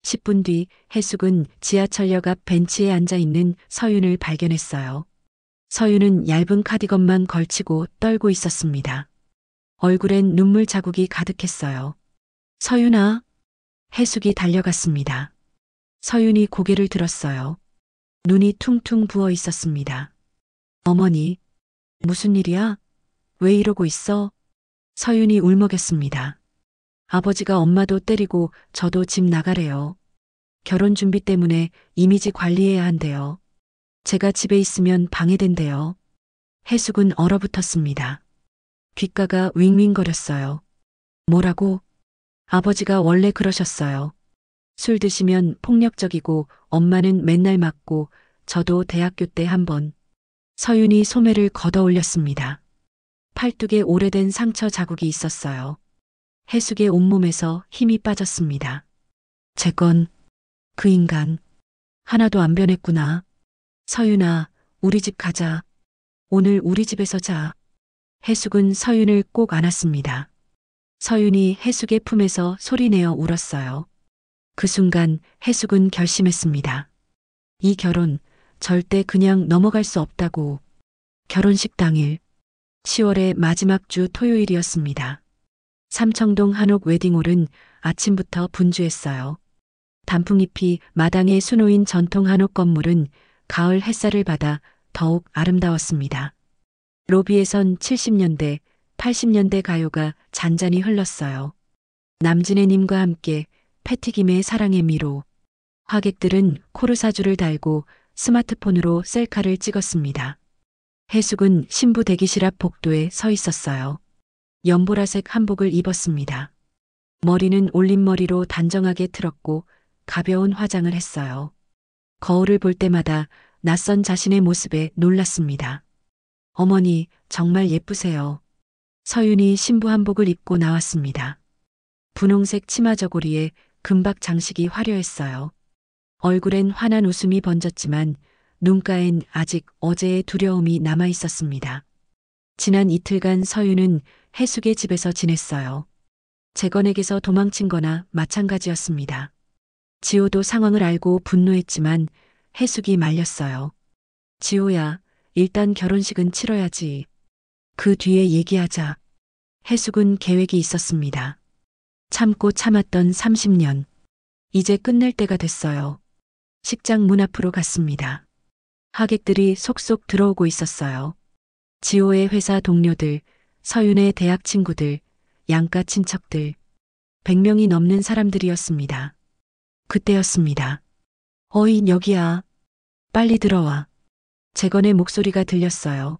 10분 뒤 해숙은 지하철역 앞 벤치에 앉아 있는 서윤을 발견했어요. 서윤은 얇은 카디건만 걸치고 떨고 있었습니다. 얼굴엔 눈물 자국이 가득했어요. 서윤아? 해숙이 달려갔습니다. 서윤이 고개를 들었어요. 눈이 퉁퉁 부어 있었습니다. 어머니, 무슨 일이야? 왜 이러고 있어? 서윤이 울먹였습니다. 아버지가 엄마도 때리고 저도 집 나가래요. 결혼 준비 때문에 이미지 관리해야 한대요. 제가 집에 있으면 방해된대요. 해숙은 얼어붙었습니다. 귓가가 윙윙거렸어요. 뭐라고? 아버지가 원래 그러셨어요. 술 드시면 폭력적이고 엄마는 맨날 맞고 저도 대학교 때 한 번. 서윤이 소매를 걷어 올렸습니다. 팔뚝에 오래된 상처 자국이 있었어요. 해숙의 온몸에서 힘이 빠졌습니다. 재건, 그 인간, 하나도 안 변했구나. 서윤아, 우리 집 가자. 오늘 우리 집에서 자. 해숙은 서윤을 꼭 안았습니다. 서윤이 해숙의 품에서 소리내어 울었어요. 그 순간 해숙은 결심했습니다. 이 결혼 절대 그냥 넘어갈 수 없다고. 결혼식 당일 10월의 마지막 주 토요일이었습니다. 삼청동 한옥 웨딩홀은 아침부터 분주했어요. 단풍잎이 마당에 수놓인 전통 한옥 건물은 가을 햇살을 받아 더욱 아름다웠습니다. 로비에선 70년대, 80년대 가요가 잔잔히 흘렀어요. 남진애님과 함께 패티김의 사랑의 미로. 하객들은 코르사주를 달고 스마트폰으로 셀카를 찍었습니다. 해숙은 신부 대기실 앞 복도에 서 있었어요. 연보라색 한복을 입었습니다. 머리는 올림머리로 단정하게 틀었고 가벼운 화장을 했어요. 거울을 볼 때마다 낯선 자신의 모습에 놀랐습니다. 어머니, 정말 예쁘세요. 서윤이 신부 한복을 입고 나왔습니다. 분홍색 치마 저고리에 금박 장식이 화려했어요. 얼굴엔 환한 웃음이 번졌지만 눈가엔 아직 어제의 두려움이 남아 있었습니다. 지난 이틀간 서윤은 해숙의 집에서 지냈어요. 재건에게서 도망친 거나 마찬가지였습니다. 지호도 상황을 알고 분노했지만 해숙이 말렸어요. 지호야, 일단 결혼식은 치러야지. 그 뒤에 얘기하자. 해숙은 계획이 있었습니다. 참고 참았던 30년. 이제 끝낼 때가 됐어요. 식장 문 앞으로 갔습니다. 하객들이 속속 들어오고 있었어요. 지호의 회사 동료들, 서윤의 대학 친구들, 양가 친척들. 100명이 넘는 사람들이었습니다. 그때였습니다. 어이, 여기야. 빨리 들어와. 재건의 목소리가 들렸어요.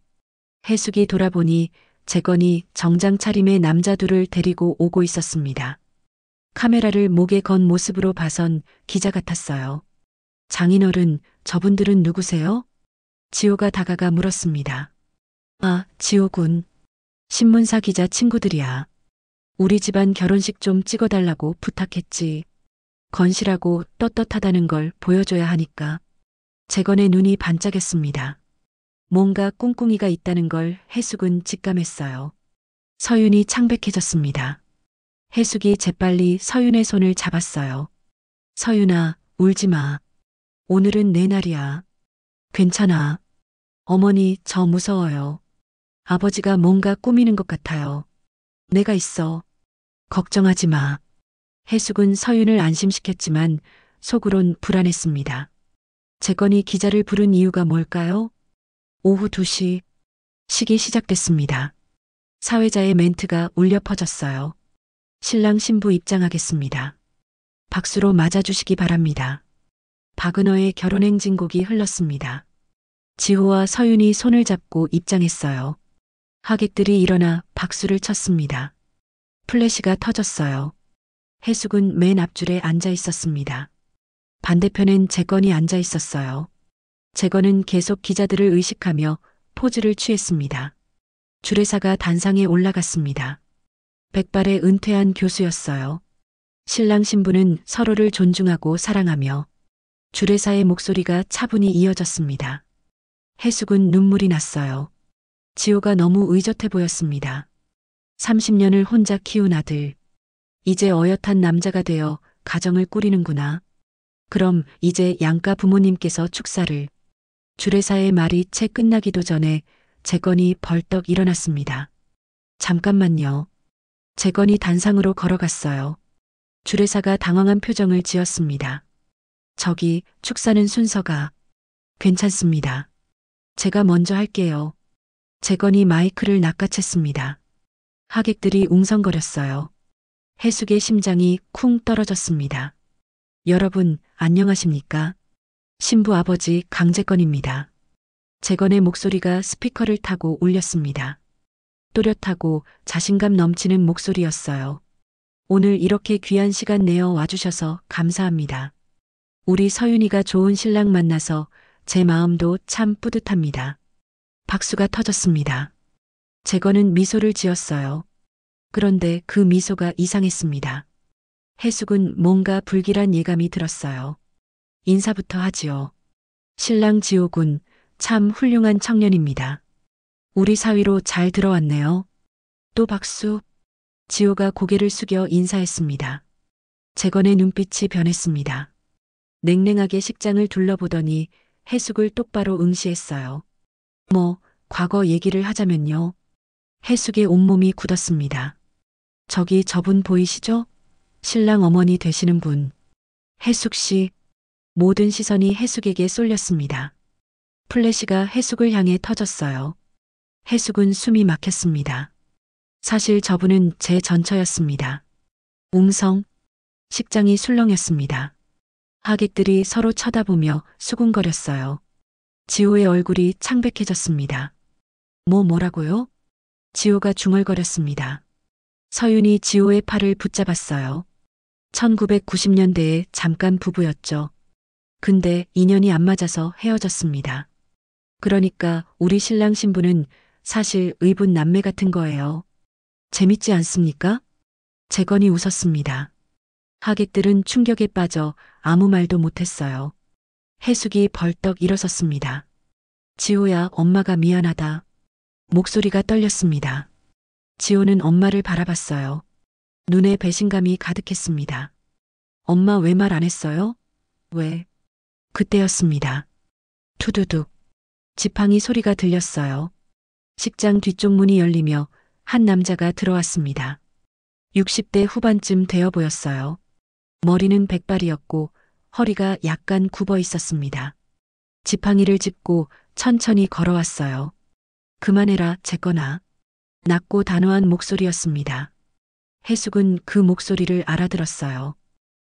해숙이 돌아보니 재건이 정장 차림의 남자 둘을 데리고 오고 있었습니다. 카메라를 목에 건 모습으로 봐선 기자 같았어요. 장인어른, 저분들은 누구세요? 지호가 다가가 물었습니다. 아, 지호군. 신문사 기자 친구들이야. 우리 집안 결혼식 좀 찍어달라고 부탁했지. 건실하고 떳떳하다는 걸 보여줘야 하니까. 재건의 눈이 반짝였습니다. 뭔가 꿍꿍이가 있다는 걸 해숙은 직감했어요. 서윤이 창백해졌습니다. 해숙이 재빨리 서윤의 손을 잡았어요. 서윤아, 울지 마. 오늘은 내 날이야. 괜찮아. 어머니, 저 무서워요. 아버지가 뭔가 꾸미는 것 같아요. 내가 있어. 걱정하지 마. 해숙은 서윤을 안심시켰지만 속으론 불안했습니다. 재건이 기자를 부른 이유가 뭘까요? 오후 2시. 식이 시작됐습니다. 사회자의 멘트가 울려 퍼졌어요. 신랑 신부 입장하겠습니다. 박수로 맞아주시기 바랍니다. 박은어의 결혼행진곡이 흘렀습니다. 지호와 서윤이 손을 잡고 입장했어요. 하객들이 일어나 박수를 쳤습니다. 플래시가 터졌어요. 해숙은 맨 앞줄에 앉아 있었습니다. 반대편엔 재건이 앉아 있었어요. 재건은 계속 기자들을 의식하며 포즈를 취했습니다. 주례사가 단상에 올라갔습니다. 백발의 은퇴한 교수였어요. 신랑 신부는 서로를 존중하고 사랑하며 주례사의 목소리가 차분히 이어졌습니다. 해숙은 눈물이 났어요. 지호가 너무 의젓해 보였습니다. 30년을 혼자 키운 아들. 이제 어엿한 남자가 되어 가정을 꾸리는구나. 그럼 이제 양가 부모님께서 축사를. 주례사의 말이 채 끝나기도 전에 재건이 벌떡 일어났습니다. 잠깐만요. 재건이 단상으로 걸어갔어요. 주례사가 당황한 표정을 지었습니다. 저기 축사는 순서가. 괜찮습니다. 제가 먼저 할게요. 재건이 마이크를 낚아챘습니다. 하객들이 웅성거렸어요. 해숙의 심장이 쿵 떨어졌습니다. 여러분, 안녕하십니까? 신부 아버지 강재건입니다. 재건의 목소리가 스피커를 타고 울렸습니다. 또렷하고 자신감 넘치는 목소리였어요. 오늘 이렇게 귀한 시간 내어 와주셔서 감사합니다. 우리 서윤이가 좋은 신랑 만나서 제 마음도 참 뿌듯합니다. 박수가 터졌습니다. 재건은 미소를 지었어요. 그런데 그 미소가 이상했습니다. 해숙은 뭔가 불길한 예감이 들었어요. 인사부터 하지요. 신랑 지호군, 참 훌륭한 청년입니다. 우리 사위로 잘 들어왔네요. 또 박수. 지호가 고개를 숙여 인사했습니다. 재건의 눈빛이 변했습니다. 냉랭하게 식장을 둘러보더니 해숙을 똑바로 응시했어요. 과거 얘기를 하자면요. 해숙의 온몸이 굳었습니다. 저기 저분 보이시죠? 신랑 어머니 되시는 분. 해숙 씨. 모든 시선이 해숙에게 쏠렸습니다. 플래시가 해숙을 향해 터졌어요. 해숙은 숨이 막혔습니다. 사실 저분은 제 전처였습니다. 웅성. 식장이 술렁였습니다. 하객들이 서로 쳐다보며 수군거렸어요. 지호의 얼굴이 창백해졌습니다. 뭐라고요? 지호가 중얼거렸습니다. 서윤이 지호의 팔을 붙잡았어요. 1990년대에 잠깐 부부였죠. 근데 인연이 안 맞아서 헤어졌습니다. 그러니까 우리 신랑 신부는 사실 의붓 남매 같은 거예요. 재밌지 않습니까? 재건이 웃었습니다. 하객들은 충격에 빠져 아무 말도 못했어요. 해숙이 벌떡 일어섰습니다. 지호야, 엄마가 미안하다. 목소리가 떨렸습니다. 지호는 엄마를 바라봤어요. 눈에 배신감이 가득했습니다. 엄마 왜 말 안 했어요? 왜? 그때였습니다. 투두둑. 지팡이 소리가 들렸어요. 식장 뒤쪽 문이 열리며 한 남자가 들어왔습니다. 60대 후반쯤 되어 보였어요. 머리는 백발이었고 허리가 약간 굽어 있었습니다. 지팡이를 짚고 천천히 걸어왔어요. 그만해라, 재건아. 낮고 단호한 목소리였습니다. 해숙은 그 목소리를 알아들었어요.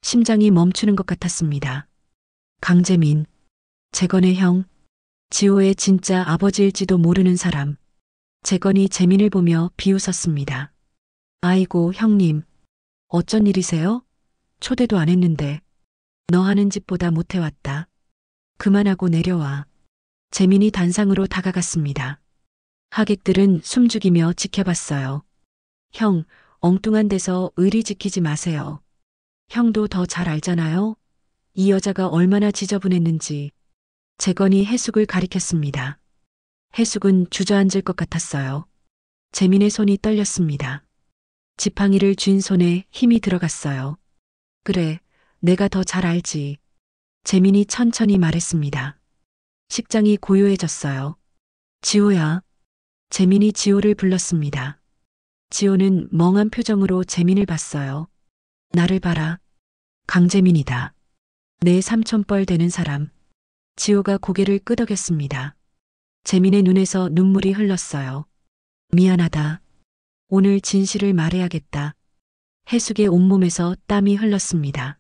심장이 멈추는 것 같았습니다. 강재민, 재건의 형, 지호의 진짜 아버지일지도 모르는 사람. 재건이 재민을 보며 비웃었습니다. 아이고, 형님. 어쩐 일이세요? 초대도 안 했는데. 너 하는 짓보다 못해왔다. 그만하고 내려와. 재민이 단상으로 다가갔습니다. 하객들은 숨죽이며 지켜봤어요. 형, 엉뚱한 데서 의리 지키지 마세요. 형도 더 잘 알잖아요. 이 여자가 얼마나 지저분했는지. 재건이 해숙을 가리켰습니다. 해숙은 주저앉을 것 같았어요. 재민의 손이 떨렸습니다. 지팡이를 쥔 손에 힘이 들어갔어요. 그래, 내가 더 잘 알지. 재민이 천천히 말했습니다. 식장이 고요해졌어요. 지호야. 재민이 지호를 불렀습니다. 지호는 멍한 표정으로 재민을 봤어요. 나를 봐라. 강재민이다. 내 삼촌뻘 되는 사람. 지호가 고개를 끄덕였습니다. 재민의 눈에서 눈물이 흘렀어요. 미안하다. 오늘 진실을 말해야겠다. 해숙의 온몸에서 땀이 흘렀습니다.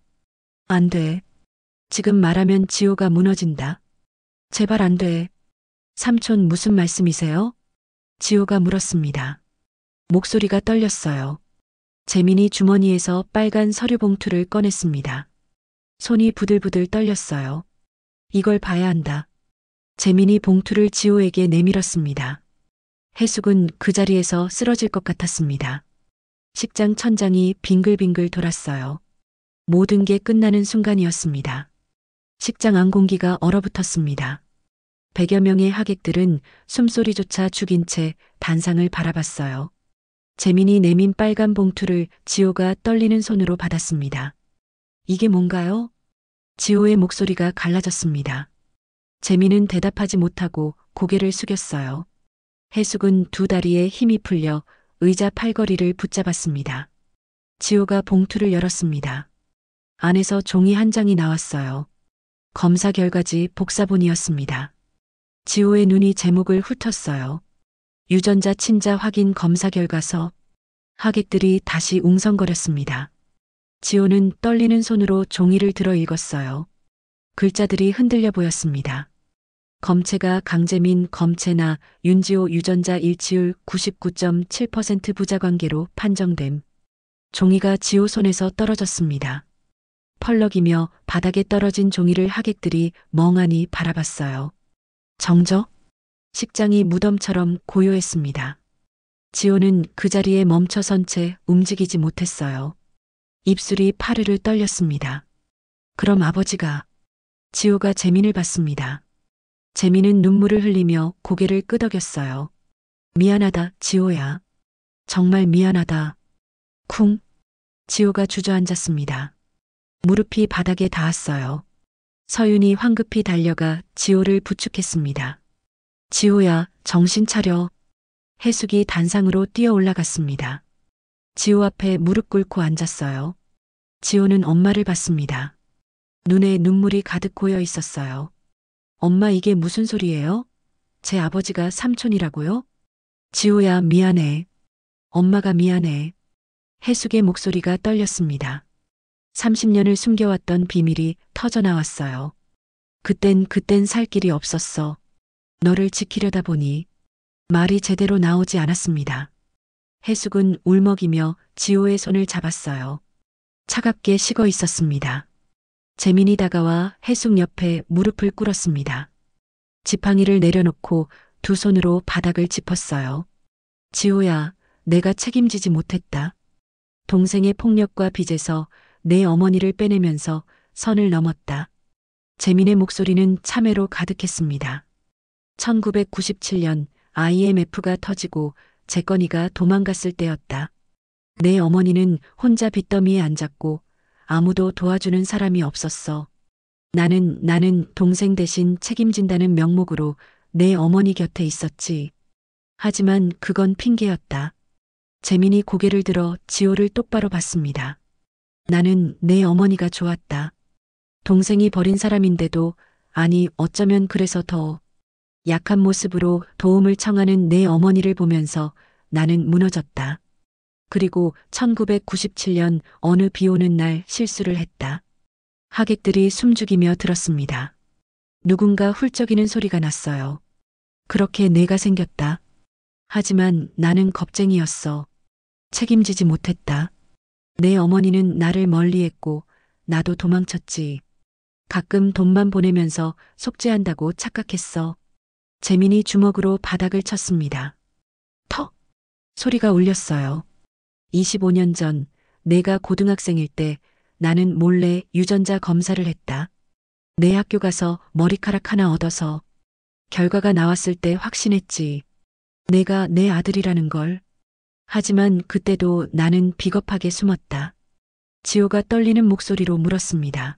안 돼. 지금 말하면 지호가 무너진다. 제발 안 돼. 삼촌 무슨 말씀이세요? 지호가 물었습니다. 목소리가 떨렸어요. 재민이 주머니에서 빨간 서류 봉투를 꺼냈습니다. 손이 부들부들 떨렸어요. 이걸 봐야 한다. 재민이 봉투를 지호에게 내밀었습니다. 해숙은 그 자리에서 쓰러질 것 같았습니다. 식장 천장이 빙글빙글 돌았어요. 모든 게 끝나는 순간이었습니다. 식장 안 공기가 얼어붙었습니다. 100여 명의 하객들은 숨소리조차 죽인 채 단상을 바라봤어요. 재민이 내민 빨간 봉투를 지호가 떨리는 손으로 받았습니다. 이게 뭔가요? 지호의 목소리가 갈라졌습니다. 재민은 대답하지 못하고 고개를 숙였어요. 해숙은 두 다리에 힘이 풀려 의자 팔걸이를 붙잡았습니다. 지호가 봉투를 열었습니다. 안에서 종이 한 장이 나왔어요. 검사 결과지 복사본이었습니다. 지호의 눈이 제목을 훑었어요. 유전자 친자 확인 검사 결과서. 하객들이 다시 웅성거렸습니다. 지호는 떨리는 손으로 종이를 들어 읽었어요. 글자들이 흔들려 보였습니다. 검체가 강재민 검체나 윤지호 유전자 일치율 99.7% 부자관계로 판정됨. 종이가 지호 손에서 떨어졌습니다. 펄럭이며 바닥에 떨어진 종이를 하객들이 멍하니 바라봤어요. 정적? 식장이 무덤처럼 고요했습니다. 지호는 그 자리에 멈춰선 채 움직이지 못했어요. 입술이 파르르 떨렸습니다. 그럼 아버지가... 지호가 재민을 봤습니다. 재민은 눈물을 흘리며 고개를 끄덕였어요. 미안하다, 지호야. 정말 미안하다. 쿵. 지호가 주저앉았습니다. 무릎이 바닥에 닿았어요. 서윤이 황급히 달려가 지호를 부축했습니다. 지호야, 정신 차려. 해숙이 단상으로 뛰어 올라갔습니다. 지호 앞에 무릎 꿇고 앉았어요. 지호는 엄마를 봤습니다. 눈에 눈물이 가득 고여 있었어요. 엄마 이게 무슨 소리예요? 제 아버지가 삼촌이라고요? 지호야 미안해. 엄마가 미안해. 해숙의 목소리가 떨렸습니다. 30년을 숨겨왔던 비밀이 터져나왔어요. 그땐 살 길이 없었어. 너를 지키려다 보니 말이 제대로 나오지 않았습니다. 해숙은 울먹이며 지호의 손을 잡았어요. 차갑게 식어 있었습니다. 재민이 다가와 해숙 옆에 무릎을 꿇었습니다. 지팡이를 내려놓고 두 손으로 바닥을 짚었어요. 지호야, 내가 책임지지 못했다. 동생의 폭력과 빚에서 내 어머니를 빼내면서 선을 넘었다. 재민의 목소리는 참회로 가득했습니다. 1997년 IMF가 터지고 재건이가 도망갔을 때였다. 내 어머니는 혼자 빚더미에 앉았고 아무도 도와주는 사람이 없었어. 나는 동생 대신 책임진다는 명목으로 내 어머니 곁에 있었지. 하지만 그건 핑계였다. 재민이 고개를 들어 지호를 똑바로 봤습니다. 나는 내 어머니가 좋았다. 동생이 버린 사람인데도 아니 어쩌면 그래서 더 약한 모습으로 도움을 청하는 내 어머니를 보면서 나는 무너졌다. 그리고 1997년 어느 비 오는 날 실수를 했다. 하객들이 숨죽이며 들었습니다. 누군가 훌쩍이는 소리가 났어요. 그렇게 내가 생겼다. 하지만 나는 겁쟁이였어. 책임지지 못했다. 내 어머니는 나를 멀리했고 나도 도망쳤지. 가끔 돈만 보내면서 속죄한다고 착각했어. 재민이 주먹으로 바닥을 쳤습니다. 턱! 소리가 울렸어요. 25년 전 내가 고등학생일 때 나는 몰래 유전자 검사를 했다. 내 학교 가서 머리카락 하나 얻어서 결과가 나왔을 때 확신했지. 내가 내 아들이라는 걸. 하지만 그때도 나는 비겁하게 숨었다. 지호가 떨리는 목소리로 물었습니다.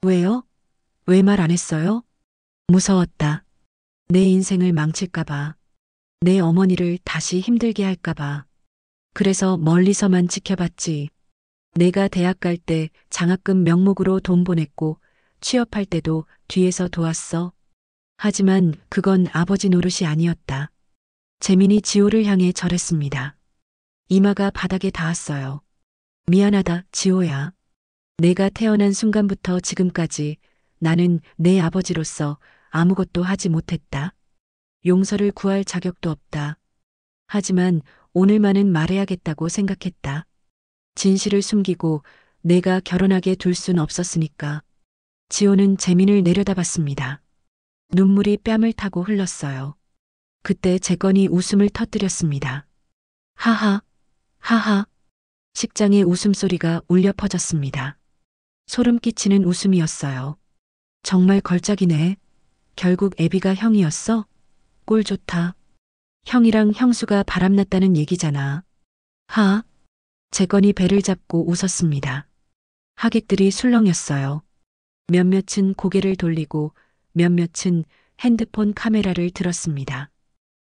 왜요? 왜 말 안 했어요? 무서웠다. 내 인생을 망칠까봐. 내 어머니를 다시 힘들게 할까봐. 그래서 멀리서만 지켜봤지. 내가 대학 갈 때 장학금 명목으로 돈 보냈고 취업할 때도 뒤에서 도왔어. 하지만 그건 아버지 노릇이 아니었다. 재민이 지호를 향해 절했습니다. 이마가 바닥에 닿았어요. 미안하다, 지호야. 내가 태어난 순간부터 지금까지 나는 내 아버지로서 아무것도 하지 못했다. 용서를 구할 자격도 없다. 하지만 오늘만은 말해야겠다고 생각했다. 진실을 숨기고 내가 결혼하게 둘 순 없었으니까. 지호는 재민을 내려다봤습니다. 눈물이 뺨을 타고 흘렀어요. 그때 재건이 웃음을 터뜨렸습니다. 하하, 하하. 식장의 웃음소리가 울려 퍼졌습니다. 소름 끼치는 웃음이었어요. 정말 걸작이네. 결국 애비가 형이었어? 꼴 좋다. 형이랑 형수가 바람났다는 얘기잖아. 하. 재건이 배를 잡고 웃었습니다. 하객들이 술렁였어요. 몇몇은 고개를 돌리고 몇몇은 핸드폰 카메라를 들었습니다.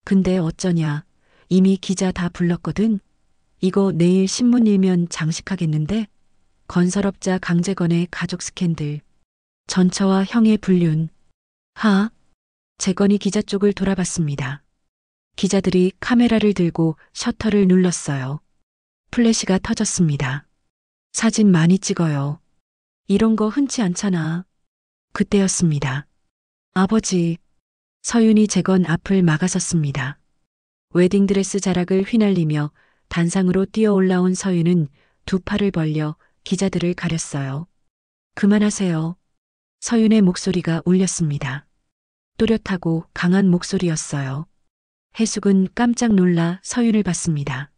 근데 어쩌냐. 이미 기자 다 불렀거든. 이거 내일 신문 일면 장식하겠는데? 건설업자 강재건의 가족 스캔들. 전처와 형의 불륜. 하. 재건이 기자 쪽을 돌아봤습니다. 기자들이 카메라를 들고 셔터를 눌렀어요. 플래시가 터졌습니다. 사진 많이 찍어요. 이런 거 흔치 않잖아. 그때였습니다. 아버지. 서윤이 재건 앞을 막아섰습니다. 웨딩드레스 자락을 휘날리며 단상으로 뛰어 올라온 서윤은 두 팔을 벌려 기자들을 가렸어요. 그만하세요. 서윤의 목소리가 울렸습니다. 또렷하고 강한 목소리였어요. 해숙은 깜짝 놀라 서윤을 봤습니다.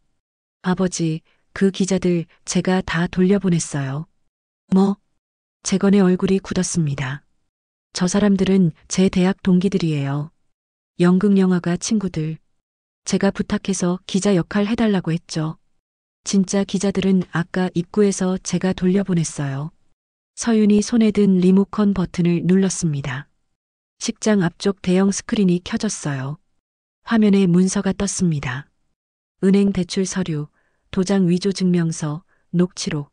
아버지, 그 기자들 제가 다 돌려보냈어요. 뭐? 재건의 얼굴이 굳었습니다. 저 사람들은 제 대학 동기들이에요. 연극 영화가 친구들. 제가 부탁해서 기자 역할 해달라고 했죠. 진짜 기자들은 아까 입구에서 제가 돌려보냈어요. 서윤이 손에 든 리모컨 버튼을 눌렀습니다. 식장 앞쪽 대형 스크린이 켜졌어요. 화면에 문서가 떴습니다. 은행 대출 서류, 도장 위조 증명서, 녹취록.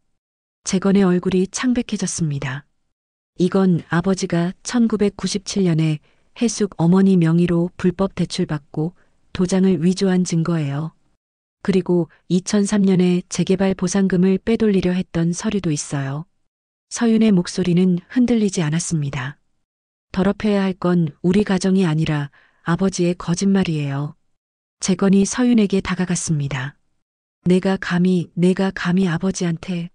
재건의 얼굴이 창백해졌습니다. 이건 아버지가 1997년에 해숙 어머니 명의로 불법 대출받고 도장을 위조한 증거예요. 그리고 2003년에 재개발 보상금을 빼돌리려 했던 서류도 있어요. 서윤의 목소리는 흔들리지 않았습니다. 더럽혀야 할 건 우리 가정이 아니라 아버지의 거짓말이에요. 재건이 서윤에게 다가갔습니다. 내가 감히 아버지한테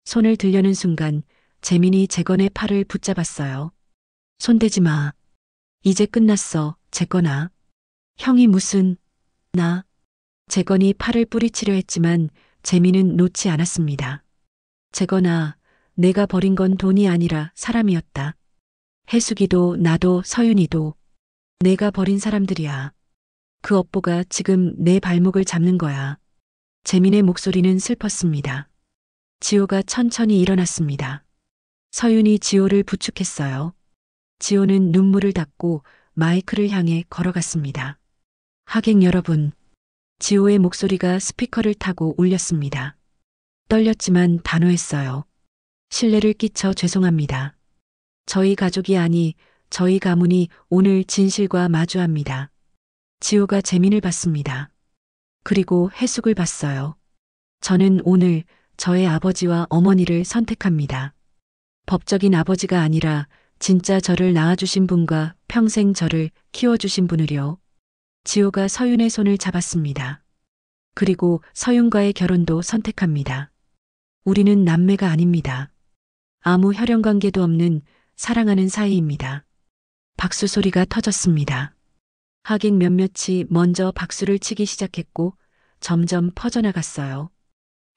손을 들려는 순간 재민이 재건의 팔을 붙잡았어요. 손대지 마. 이제 끝났어, 재건아. 형이 무슨, 나. 재건이 팔을 뿌리치려 했지만 재민은 놓지 않았습니다. 재건아, 내가 버린 건 돈이 아니라 사람이었다. 해숙이도 나도 서윤이도 내가 버린 사람들이야. 그 업보가 지금 내 발목을 잡는 거야. 재민의 목소리는 슬펐습니다. 지호가 천천히 일어났습니다. 서윤이 지호를 부축했어요. 지호는 눈물을 닦고 마이크를 향해 걸어갔습니다. 하객 여러분, 지호의 목소리가 스피커를 타고 울렸습니다. 떨렸지만 단호했어요. 신뢰를 끼쳐 죄송합니다. 저희 가족이 아니 저희 가문이 오늘 진실과 마주합니다. 지호가 재민을 봤습니다. 그리고 해숙을 봤어요. 저는 오늘 저의 아버지와 어머니를 선택합니다. 법적인 아버지가 아니라 진짜 저를 낳아주신 분과 평생 저를 키워주신 분을요. 지호가 서윤의 손을 잡았습니다. 그리고 서윤과의 결혼도 선택합니다. 우리는 남매가 아닙니다. 아무 혈연 관계도 없는 사랑하는 사이입니다. 박수 소리가 터졌습니다. 하객 몇몇이 먼저 박수를 치기 시작했고 점점 퍼져나갔어요.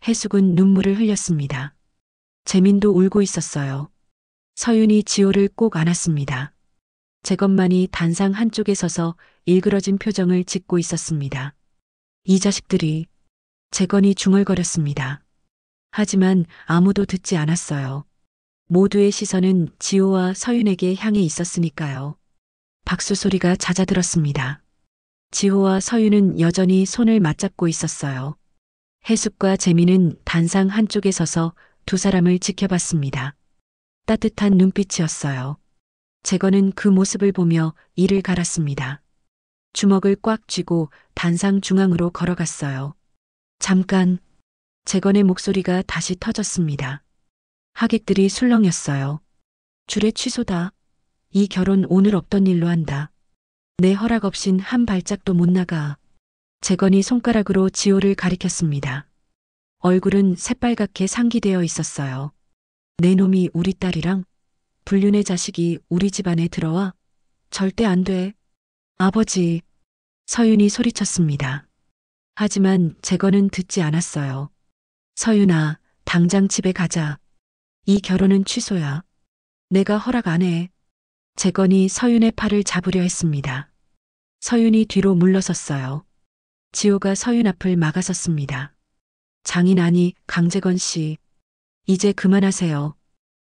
해숙은 눈물을 흘렸습니다. 재민도 울고 있었어요. 서윤이 지호를 꼭 안았습니다. 재건만이 단상 한쪽에 서서 일그러진 표정을 짓고 있었습니다. 이 자식들이. 재건이 중얼거렸습니다. 하지만 아무도 듣지 않았어요. 모두의 시선은 지호와 서윤에게 향해 있었으니까요. 박수 소리가 잦아들었습니다. 지호와 서윤은 여전히 손을 맞잡고 있었어요. 해숙과 재민은 단상 한쪽에 서서 두 사람을 지켜봤습니다. 따뜻한 눈빛이었어요. 재건은 그 모습을 보며 이를 갈았습니다. 주먹을 꽉 쥐고 단상 중앙으로 걸어갔어요. 잠깐. 재건의 목소리가 다시 터졌습니다. 하객들이 술렁였어요. 주례 취소다. 이 결혼 오늘 없던 일로 한다. 내 허락 없인 한 발짝도 못 나가. 재건이 손가락으로 지호를 가리켰습니다. 얼굴은 새빨갛게 상기되어 있었어요. 내 놈이 우리 딸이랑 불륜의 자식이 우리 집안에 들어와? 절대 안 돼. 아버지. 서윤이 소리쳤습니다. 하지만 재건은 듣지 않았어요. 서윤아, 당장 집에 가자. 이 결혼은 취소야. 내가 허락 안 해. 재건이 서윤의 팔을 잡으려 했습니다. 서윤이 뒤로 물러섰어요. 지호가 서윤 앞을 막아섰습니다. 장인 아니 강재건 씨. 이제 그만하세요.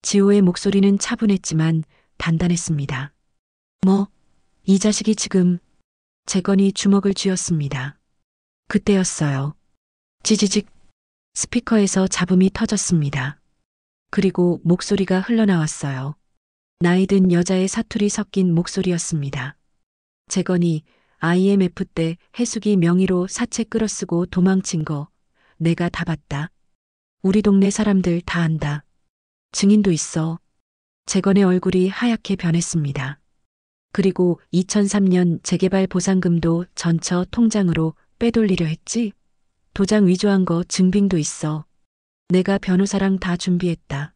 지호의 목소리는 차분했지만 단단했습니다. 뭐? 이 자식이 지금. 재건이 주먹을 쥐었습니다. 그때였어요. 찌지직. 스피커에서 잡음이 터졌습니다. 그리고 목소리가 흘러나왔어요. 나이든 여자의 사투리 섞인 목소리였습니다. 재건이 IMF 때 해숙이 명의로 사채 끌어쓰고 도망친 거 내가 다 봤다. 우리 동네 사람들 다 안다. 증인도 있어. 재건의 얼굴이 하얗게 변했습니다. 그리고 2003년 재개발 보상금도 전처 통장으로 빼돌리려 했지? 도장 위조한 거 증빙도 있어. 내가 변호사랑 다 준비했다.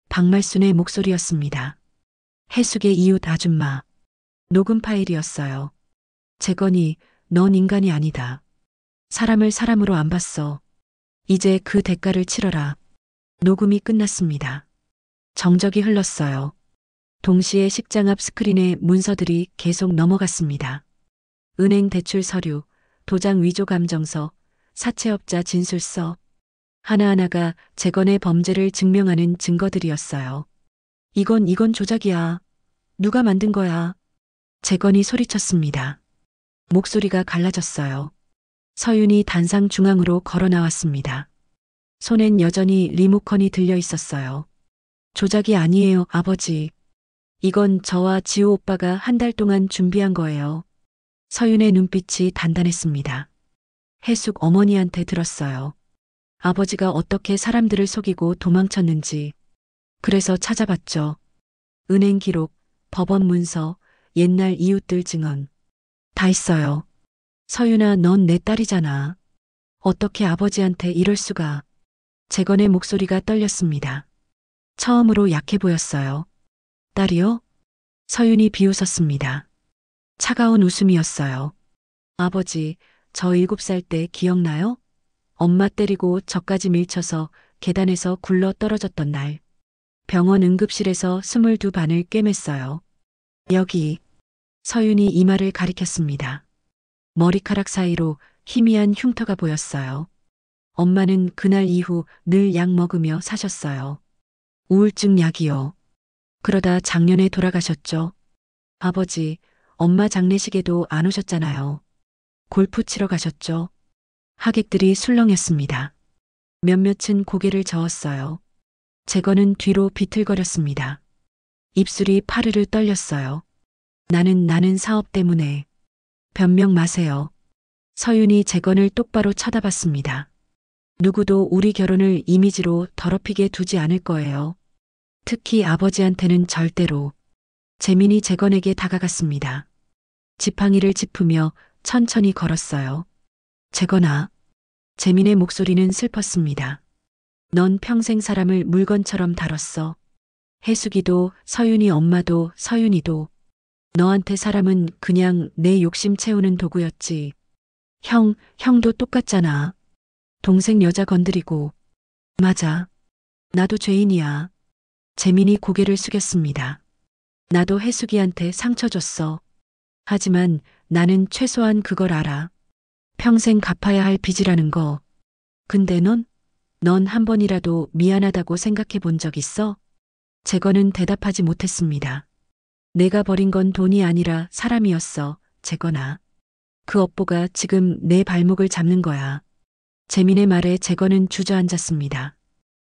박말순의 목소리였습니다. 해숙의 이웃 아줌마. 녹음 파일이었어요. 재건이 넌 인간이 아니다. 사람을 사람으로 안 봤어. 이제 그 대가를 치러라. 녹음이 끝났습니다. 정적이 흘렀어요. 동시에 식장 앞 스크린에 문서들이 계속 넘어갔습니다. 은행 대출 서류, 도장 위조 감정서, 사채업자 진술서. 하나하나가 재건의 범죄를 증명하는 증거들이었어요. 이건 조작이야. 누가 만든 거야? 재건이 소리쳤습니다. 목소리가 갈라졌어요. 서윤이 단상 중앙으로 걸어 나왔습니다. 손엔 여전히 리모컨이 들려 있었어요. 조작이 아니에요, 아버지. 이건 저와 지호 오빠가 한 달 동안 준비한 거예요. 서윤의 눈빛이 단단했습니다. 해숙 어머니한테 들었어요. 아버지가 어떻게 사람들을 속이고 도망쳤는지. 그래서 찾아봤죠. 은행 기록, 법원 문서, 옛날 이웃들 증언. 다 있어요. 서윤아, 넌 내 딸이잖아. 어떻게 아버지한테 이럴 수가. 재건의 목소리가 떨렸습니다. 처음으로 약해 보였어요. 딸이요? 서윤이 비웃었습니다. 차가운 웃음이었어요. 아버지, 저 7살 때 기억나요? 엄마 때리고 저까지 밀쳐서 계단에서 굴러 떨어졌던 날. 병원 응급실에서 22반을 꿰맸어요. 여기. 서윤이 이마를 가리켰습니다. 머리카락 사이로 희미한 흉터가 보였어요. 엄마는 그날 이후 늘 약 먹으며 사셨어요. 우울증 약이요. 그러다 작년에 돌아가셨죠. 아버지, 엄마 장례식에도 안 오셨잖아요. 골프 치러 가셨죠. 하객들이 술렁였습니다. 몇몇은 고개를 저었어요. 재건은 뒤로 비틀거렸습니다. 입술이 파르르 떨렸어요. 나는 사업 때문에. 변명 마세요. 서윤이 재건을 똑바로 쳐다봤습니다. 누구도 우리 결혼을 이미지로 더럽히게 두지 않을 거예요. 특히 아버지한테는 절대로. 재민이 재건에게 다가갔습니다. 지팡이를 짚으며 천천히 걸었어요. 재건아. 재민의 목소리는 슬펐습니다. 넌 평생 사람을 물건처럼 다뤘어. 해숙이도, 서윤이 엄마도, 서윤이도. 너한테 사람은 그냥 내 욕심 채우는 도구였지. 형도 똑같잖아. 동생 여자 건드리고. 맞아. 나도 죄인이야. 재민이 고개를 숙였습니다. 나도 해숙이한테 상처 줬어. 하지만 나는 최소한 그걸 알아. 평생 갚아야 할 빚이라는 거. 근데 넌 한 번이라도 미안하다고 생각해 본 적 있어? 재건은 대답하지 못했습니다. 내가 버린 건 돈이 아니라 사람이었어, 재건아. 그 업보가 지금 내 발목을 잡는 거야. 재민의 말에 재건은 주저앉았습니다.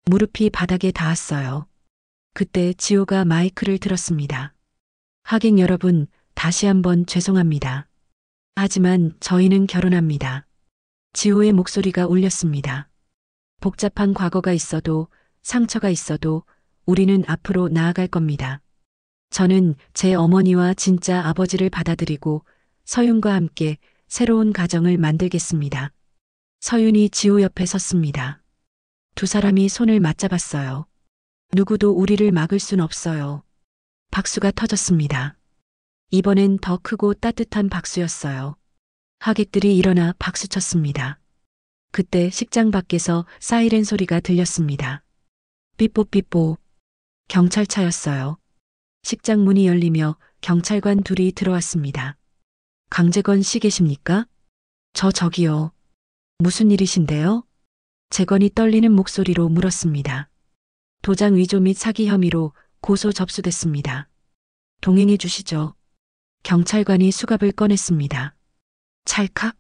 무릎이 바닥에 닿았어요. 그때 지호가 마이크를 들었습니다. 하객 여러분, 다시 한번 죄송합니다. 하지만 저희는 결혼합니다. 지호의 목소리가 울렸습니다. 복잡한 과거가 있어도 상처가 있어도 우리는 앞으로 나아갈 겁니다. 저는 제 어머니와 진짜 아버지를 받아들이고 서윤과 함께 새로운 가정을 만들겠습니다. 서윤이 지호 옆에 섰습니다. 두 사람이 손을 맞잡았어요. 누구도 우리를 막을 순 없어요. 박수가 터졌습니다. 이번엔 더 크고 따뜻한 박수였어요. 하객들이 일어나 박수쳤습니다. 그때 식장 밖에서 사이렌 소리가 들렸습니다. 삐뽀삐뽀. 경찰차였어요. 식장 문이 열리며 경찰관 둘이 들어왔습니다. 강재건 씨 계십니까? 저기요. 무슨 일이신데요? 재건이 떨리는 목소리로 물었습니다. 도장 위조 및 사기 혐의로 고소 접수됐습니다. 동행해 주시죠. 경찰관이 수갑을 꺼냈습니다. 찰칵.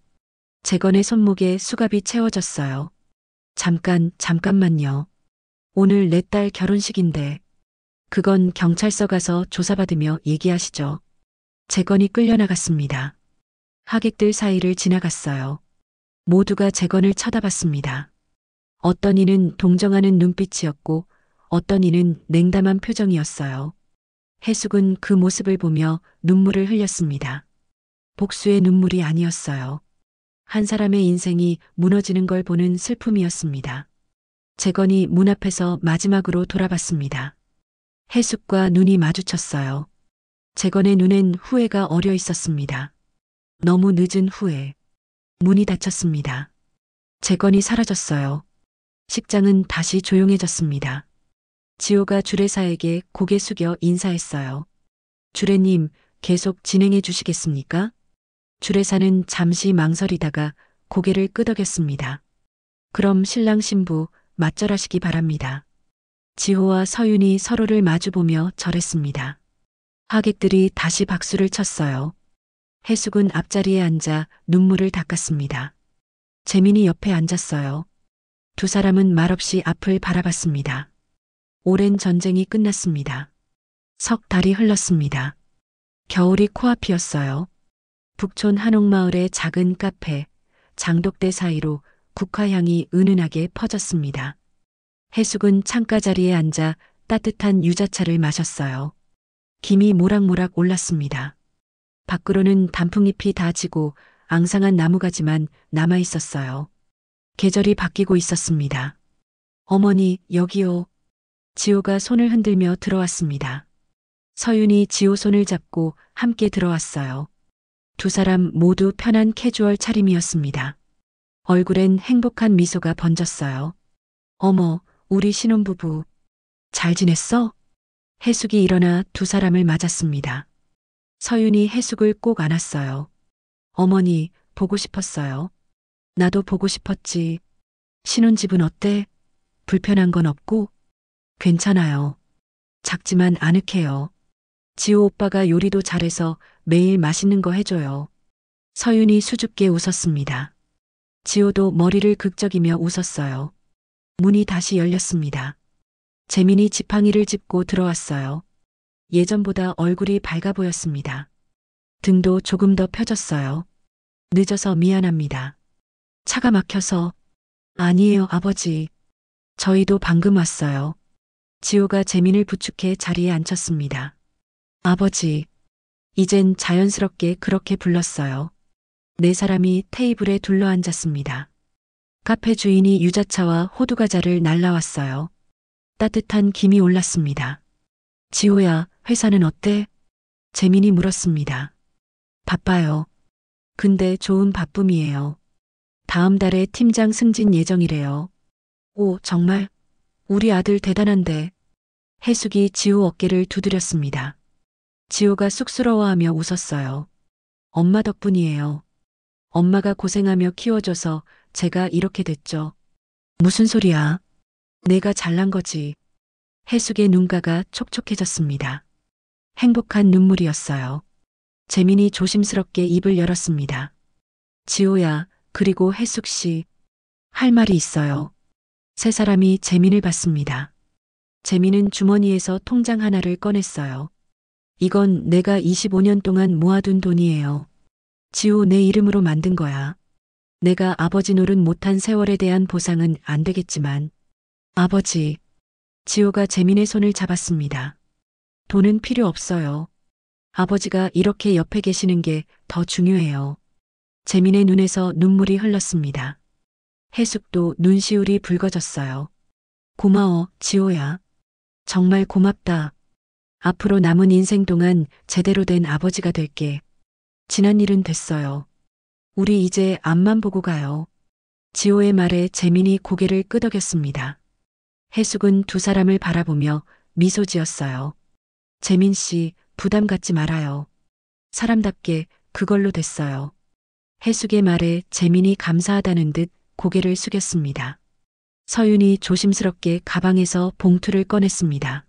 재건의 손목에 수갑이 채워졌어요. 잠깐만요. 오늘 내 딸 결혼식인데. 그건 경찰서 가서 조사받으며 얘기하시죠. 재건이 끌려나갔습니다. 하객들 사이를 지나갔어요. 모두가 재건을 쳐다봤습니다. 어떤 이는 동정하는 눈빛이었고 어떤 이는 냉담한 표정이었어요. 해숙은 그 모습을 보며 눈물을 흘렸습니다. 복수의 눈물이 아니었어요. 한 사람의 인생이 무너지는 걸 보는 슬픔이었습니다. 재건이 문 앞에서 마지막으로 돌아봤습니다. 해숙과 눈이 마주쳤어요. 재건의 눈엔 후회가 어려 있었습니다. 너무 늦은 후회. 문이 닫혔습니다. 재건이 사라졌어요. 식장은 다시 조용해졌습니다. 지호가 주례사에게 고개 숙여 인사했어요. 주례님, 계속 진행해 주시겠습니까? 주례사는 잠시 망설이다가 고개를 끄덕였습니다. 그럼 신랑 신부 맞절하시기 바랍니다. 지호와 서윤이 서로를 마주보며 절했습니다. 하객들이 다시 박수를 쳤어요. 해숙은 앞자리에 앉아 눈물을 닦았습니다. 재민이 옆에 앉았어요. 두 사람은 말없이 앞을 바라봤습니다. 오랜 전쟁이 끝났습니다. 석 달이 흘렀습니다. 겨울이 코앞이었어요. 북촌 한옥마을의 작은 카페, 장독대 사이로 국화향이 은은하게 퍼졌습니다. 해숙은 창가 자리에 앉아 따뜻한 유자차를 마셨어요. 김이 모락모락 올랐습니다. 밖으로는 단풍잎이 다 지고 앙상한 나무가지만 남아 있었어요. 계절이 바뀌고 있었습니다. 어머니, 여기요. 지호가 손을 흔들며 들어왔습니다. 서윤이 지호 손을 잡고 함께 들어왔어요. 두 사람 모두 편한 캐주얼 차림이었습니다. 얼굴엔 행복한 미소가 번졌어요. 어머, 우리 신혼부부. 잘 지냈어? 해숙이 일어나 두 사람을 맞았습니다. 서윤이 해숙을 꼭 안았어요. 어머니, 보고 싶었어요. 나도 보고 싶었지. 신혼집은 어때? 불편한 건 없고? 괜찮아요. 작지만 아늑해요. 지호 오빠가 요리도 잘해서 매일 맛있는 거 해줘요. 서윤이 수줍게 웃었습니다. 지호도 머리를 극적이며 웃었어요. 문이 다시 열렸습니다. 재민이 지팡이를 짚고 들어왔어요. 예전보다 얼굴이 밝아 보였습니다. 등도 조금 더 펴졌어요. 늦어서 미안합니다. 차가 막혀서. 아니에요, 아버지. 저희도 방금 왔어요. 지호가 재민을 부축해 자리에 앉혔습니다. 아버지. 이젠 자연스럽게 그렇게 불렀어요. 네 사람이 테이블에 둘러앉았습니다. 카페 주인이 유자차와 호두과자를 날라왔어요. 따뜻한 김이 올랐습니다. 지호야, 회사는 어때? 재민이 물었습니다. 바빠요. 근데 좋은 바쁨이에요. 다음 달에 팀장 승진 예정이래요. 오, 정말? 우리 아들 대단한데. 해숙이 지호 어깨를 두드렸습니다. 지호가 쑥스러워하며 웃었어요. 엄마 덕분이에요. 엄마가 고생하며 키워줘서 제가 이렇게 됐죠. 무슨 소리야? 내가 잘난 거지. 해숙의 눈가가 촉촉해졌습니다. 행복한 눈물이었어요. 재민이 조심스럽게 입을 열었습니다. 지호야, 그리고 해숙 씨. 할 말이 있어요. 세 사람이 재민을 봤습니다. 재민은 주머니에서 통장 하나를 꺼냈어요. 이건 내가 25년 동안 모아둔 돈이에요. 지호 내 이름으로 만든 거야. 내가 아버지 노릇 못한 세월에 대한 보상은 안 되겠지만. 아버지. 지호가 재민의 손을 잡았습니다. 돈은 필요 없어요. 아버지가 이렇게 옆에 계시는 게 더 중요해요. 재민의 눈에서 눈물이 흘렀습니다. 해숙도 눈시울이 붉어졌어요. 고마워, 지호야. 정말 고맙다. 앞으로 남은 인생 동안 제대로 된 아버지가 될게. 지난 일은 됐어요. 우리 이제 앞만 보고 가요. 지호의 말에 재민이 고개를 끄덕였습니다. 해숙은 두 사람을 바라보며 미소 지었어요. 재민 씨, 부담 갖지 말아요. 사람답게 그걸로 됐어요. 해숙의 말에 재민이 감사하다는 듯 고개를 숙였습니다. 서윤이 조심스럽게 가방에서 봉투를 꺼냈습니다.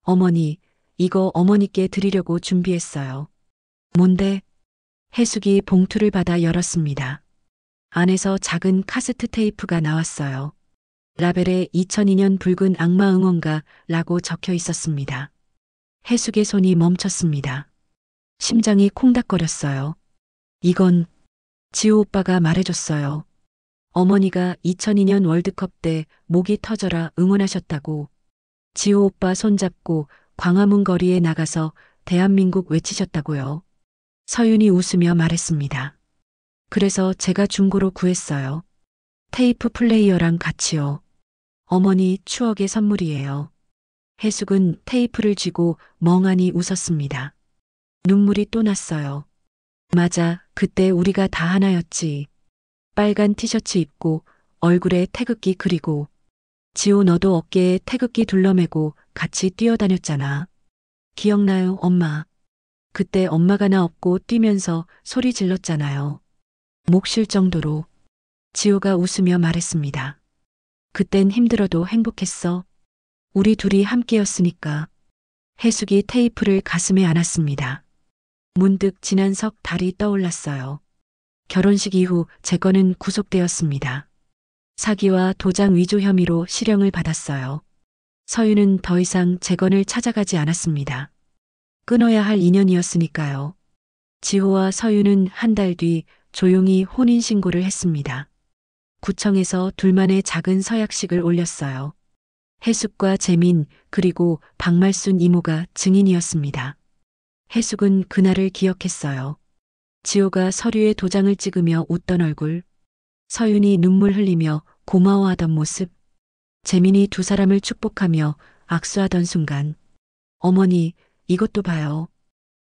어머니, 이거 어머니께 드리려고 준비했어요. 뭔데? 해숙이 봉투를 받아 열었습니다. 안에서 작은 카세트 테이프가 나왔어요. 라벨에 2002년 붉은 악마 응원가라고 적혀 있었습니다. 해숙의 손이 멈췄습니다. 심장이 콩닥거렸어요. 이건 지호 오빠가 말해줬어요. 어머니가 2002년 월드컵 때 목이 터져라 응원하셨다고. 지호 오빠 손잡고 광화문 거리에 나가서 대한민국 외치셨다고요. 서윤이 웃으며 말했습니다. 그래서 제가 중고로 구했어요. 테이프 플레이어랑 같이요. 어머니 추억의 선물이에요. 해숙은 테이프를 쥐고 멍하니 웃었습니다. 눈물이 또 났어요. 맞아, 그때 우리가 다 하나였지. 빨간 티셔츠 입고 얼굴에 태극기 그리고. 지호 너도 어깨에 태극기 둘러매고 같이 뛰어다녔잖아. 기억나요, 엄마? 그때 엄마가 나 업고 뛰면서 소리 질렀잖아요. 목 쉴 정도로. 지호가 웃으며 말했습니다. 그땐 힘들어도 행복했어. 우리 둘이 함께였으니까. 해숙이 테이프를 가슴에 안았습니다. 문득 지난 석 달이 떠올랐어요. 결혼식 이후 제 건은 구속되었습니다. 사기와 도장 위조 혐의로 실형을 받았어요. 서윤은 더 이상 재건을 찾아가지 않았습니다. 끊어야 할 인연이었으니까요. 지호와 서윤은 한 달 뒤 조용히 혼인신고를 했습니다. 구청에서 둘만의 작은 서약식을 올렸어요. 해숙과 재민 그리고 박말순 이모가 증인이었습니다. 해숙은 그날을 기억했어요. 지호가 서류에 도장을 찍으며 웃던 얼굴, 서윤이 눈물 흘리며 고마워하던 모습, 재민이 두 사람을 축복하며 악수하던 순간, 어머니, 이것도 봐요.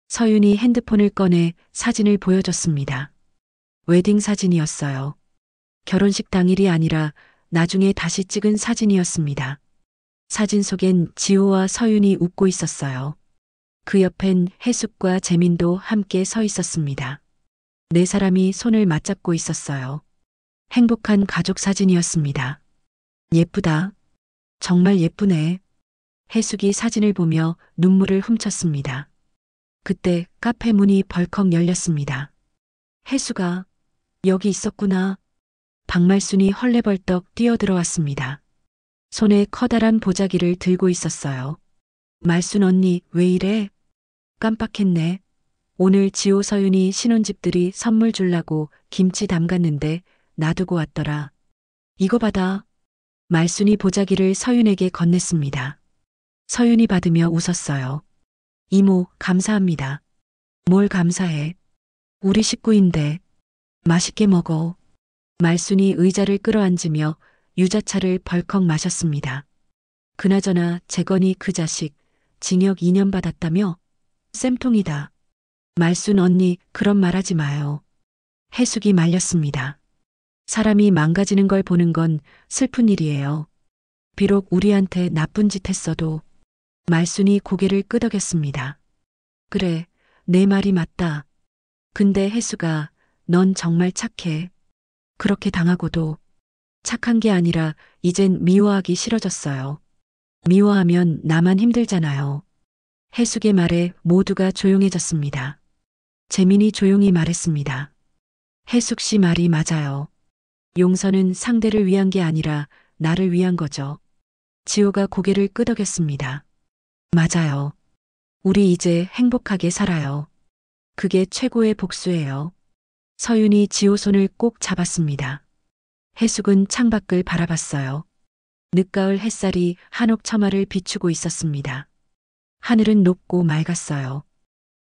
서윤이 핸드폰을 꺼내 사진을 보여줬습니다. 웨딩 사진이었어요. 결혼식 당일이 아니라 나중에 다시 찍은 사진이었습니다. 사진 속엔 지호와 서윤이 웃고 있었어요. 그 옆엔 해숙과 재민도 함께 서 있었습니다. 네 사람이 손을 맞잡고 있었어요. 행복한 가족 사진이었습니다. 예쁘다. 정말 예쁘네. 해숙이 사진을 보며 눈물을 훔쳤습니다. 그때 카페 문이 벌컥 열렸습니다. 해숙아, 여기 있었구나. 박말순이 헐레벌떡 뛰어들어왔습니다. 손에 커다란 보자기를 들고 있었어요. 말순 언니, 왜 이래? 깜빡했네. 오늘 지호 서윤이 신혼집들이 선물 줄라고 김치 담갔는데 놔두고 왔더라. 이거 받아. 말순이 보자기를 서윤에게 건넸습니다. 서윤이 받으며 웃었어요. 이모, 감사합니다. 뭘 감사해. 우리 식구인데. 맛있게 먹어. 말순이 의자를 끌어앉으며 유자차를 벌컥 마셨습니다. 그나저나 재건이 그 자식 징역 2년 받았다며? 쌤통이다. 말순 언니, 그런 말 하지 마요. 해숙이 말렸습니다. 사람이 망가지는 걸 보는 건 슬픈 일이에요. 비록 우리한테 나쁜 짓 했어도. 말순이 고개를 끄덕였습니다. 그래, 내 말이 맞다. 근데 혜수가, 넌 정말 착해. 그렇게 당하고도 착한 게 아니라 이젠 미워하기 싫어졌어요. 미워하면 나만 힘들잖아요. 혜숙의 말에 모두가 조용해졌습니다. 재민이 조용히 말했습니다. 혜숙 씨 말이 맞아요. 용서는 상대를 위한 게 아니라 나를 위한 거죠. 지호가 고개를 끄덕였습니다. 맞아요. 우리 이제 행복하게 살아요. 그게 최고의 복수예요. 서윤이 지호 손을 꼭 잡았습니다. 해숙은 창밖을 바라봤어요. 늦가을 햇살이 한옥 처마를 비추고 있었습니다. 하늘은 높고 맑았어요.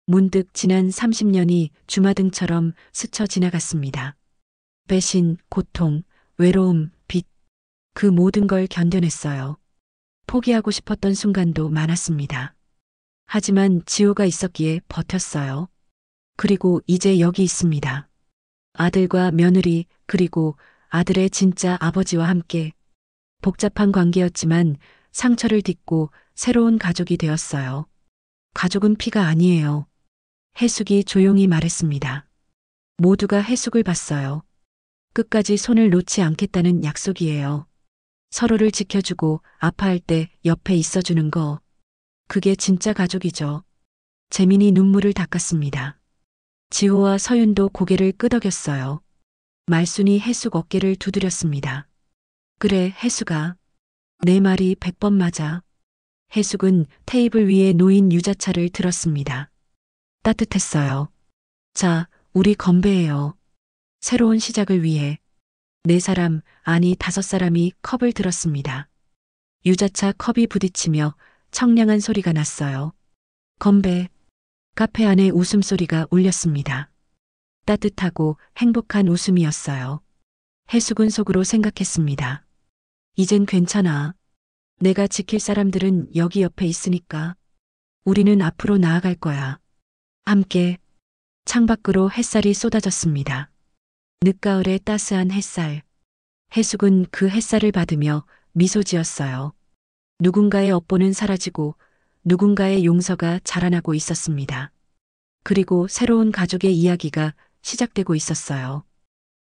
문득 지난 30년이 주마등처럼 스쳐 지나갔습니다. 배신, 고통, 외로움, 빚, 그 모든 걸 견뎌냈어요. 포기하고 싶었던 순간도 많았습니다. 하지만 지호가 있었기에 버텼어요. 그리고 이제 여기 있습니다. 아들과 며느리 그리고 아들의 진짜 아버지와 함께 복잡한 관계였지만 상처를 딛고 새로운 가족이 되었어요. 가족은 피가 아니에요. 해숙이 조용히 말했습니다. 모두가 해숙을 봤어요. 끝까지 손을 놓지 않겠다는 약속이에요. 서로를 지켜주고 아파할 때 옆에 있어주는 거. 그게 진짜 가족이죠. 재민이 눈물을 닦았습니다. 지호와 서윤도 고개를 끄덕였어요. 말순이 해숙 어깨를 두드렸습니다. 그래, 해숙아. 내 말이 100번 맞아. 해숙은 테이블 위에 놓인 유자차를 들었습니다. 따뜻했어요. 자, 우리 건배해요. 새로운 시작을 위해. 네 사람, 아니 5사람이 컵을 들었습니다. 유자차 컵이 부딪히며 청량한 소리가 났어요. 건배. 카페 안에 웃음소리가 울렸습니다. 따뜻하고 행복한 웃음이었어요. 해숙은 속으로 생각했습니다. 이젠 괜찮아. 내가 지킬 사람들은 여기 옆에 있으니까. 우리는 앞으로 나아갈 거야. 함께. 창밖으로 햇살이 쏟아졌습니다. 늦가을의 따스한 햇살. 해숙은 그 햇살을 받으며 미소 지었어요. 누군가의 업보는 사라지고 누군가의 용서가 자라나고 있었습니다. 그리고 새로운 가족의 이야기가 시작되고 있었어요.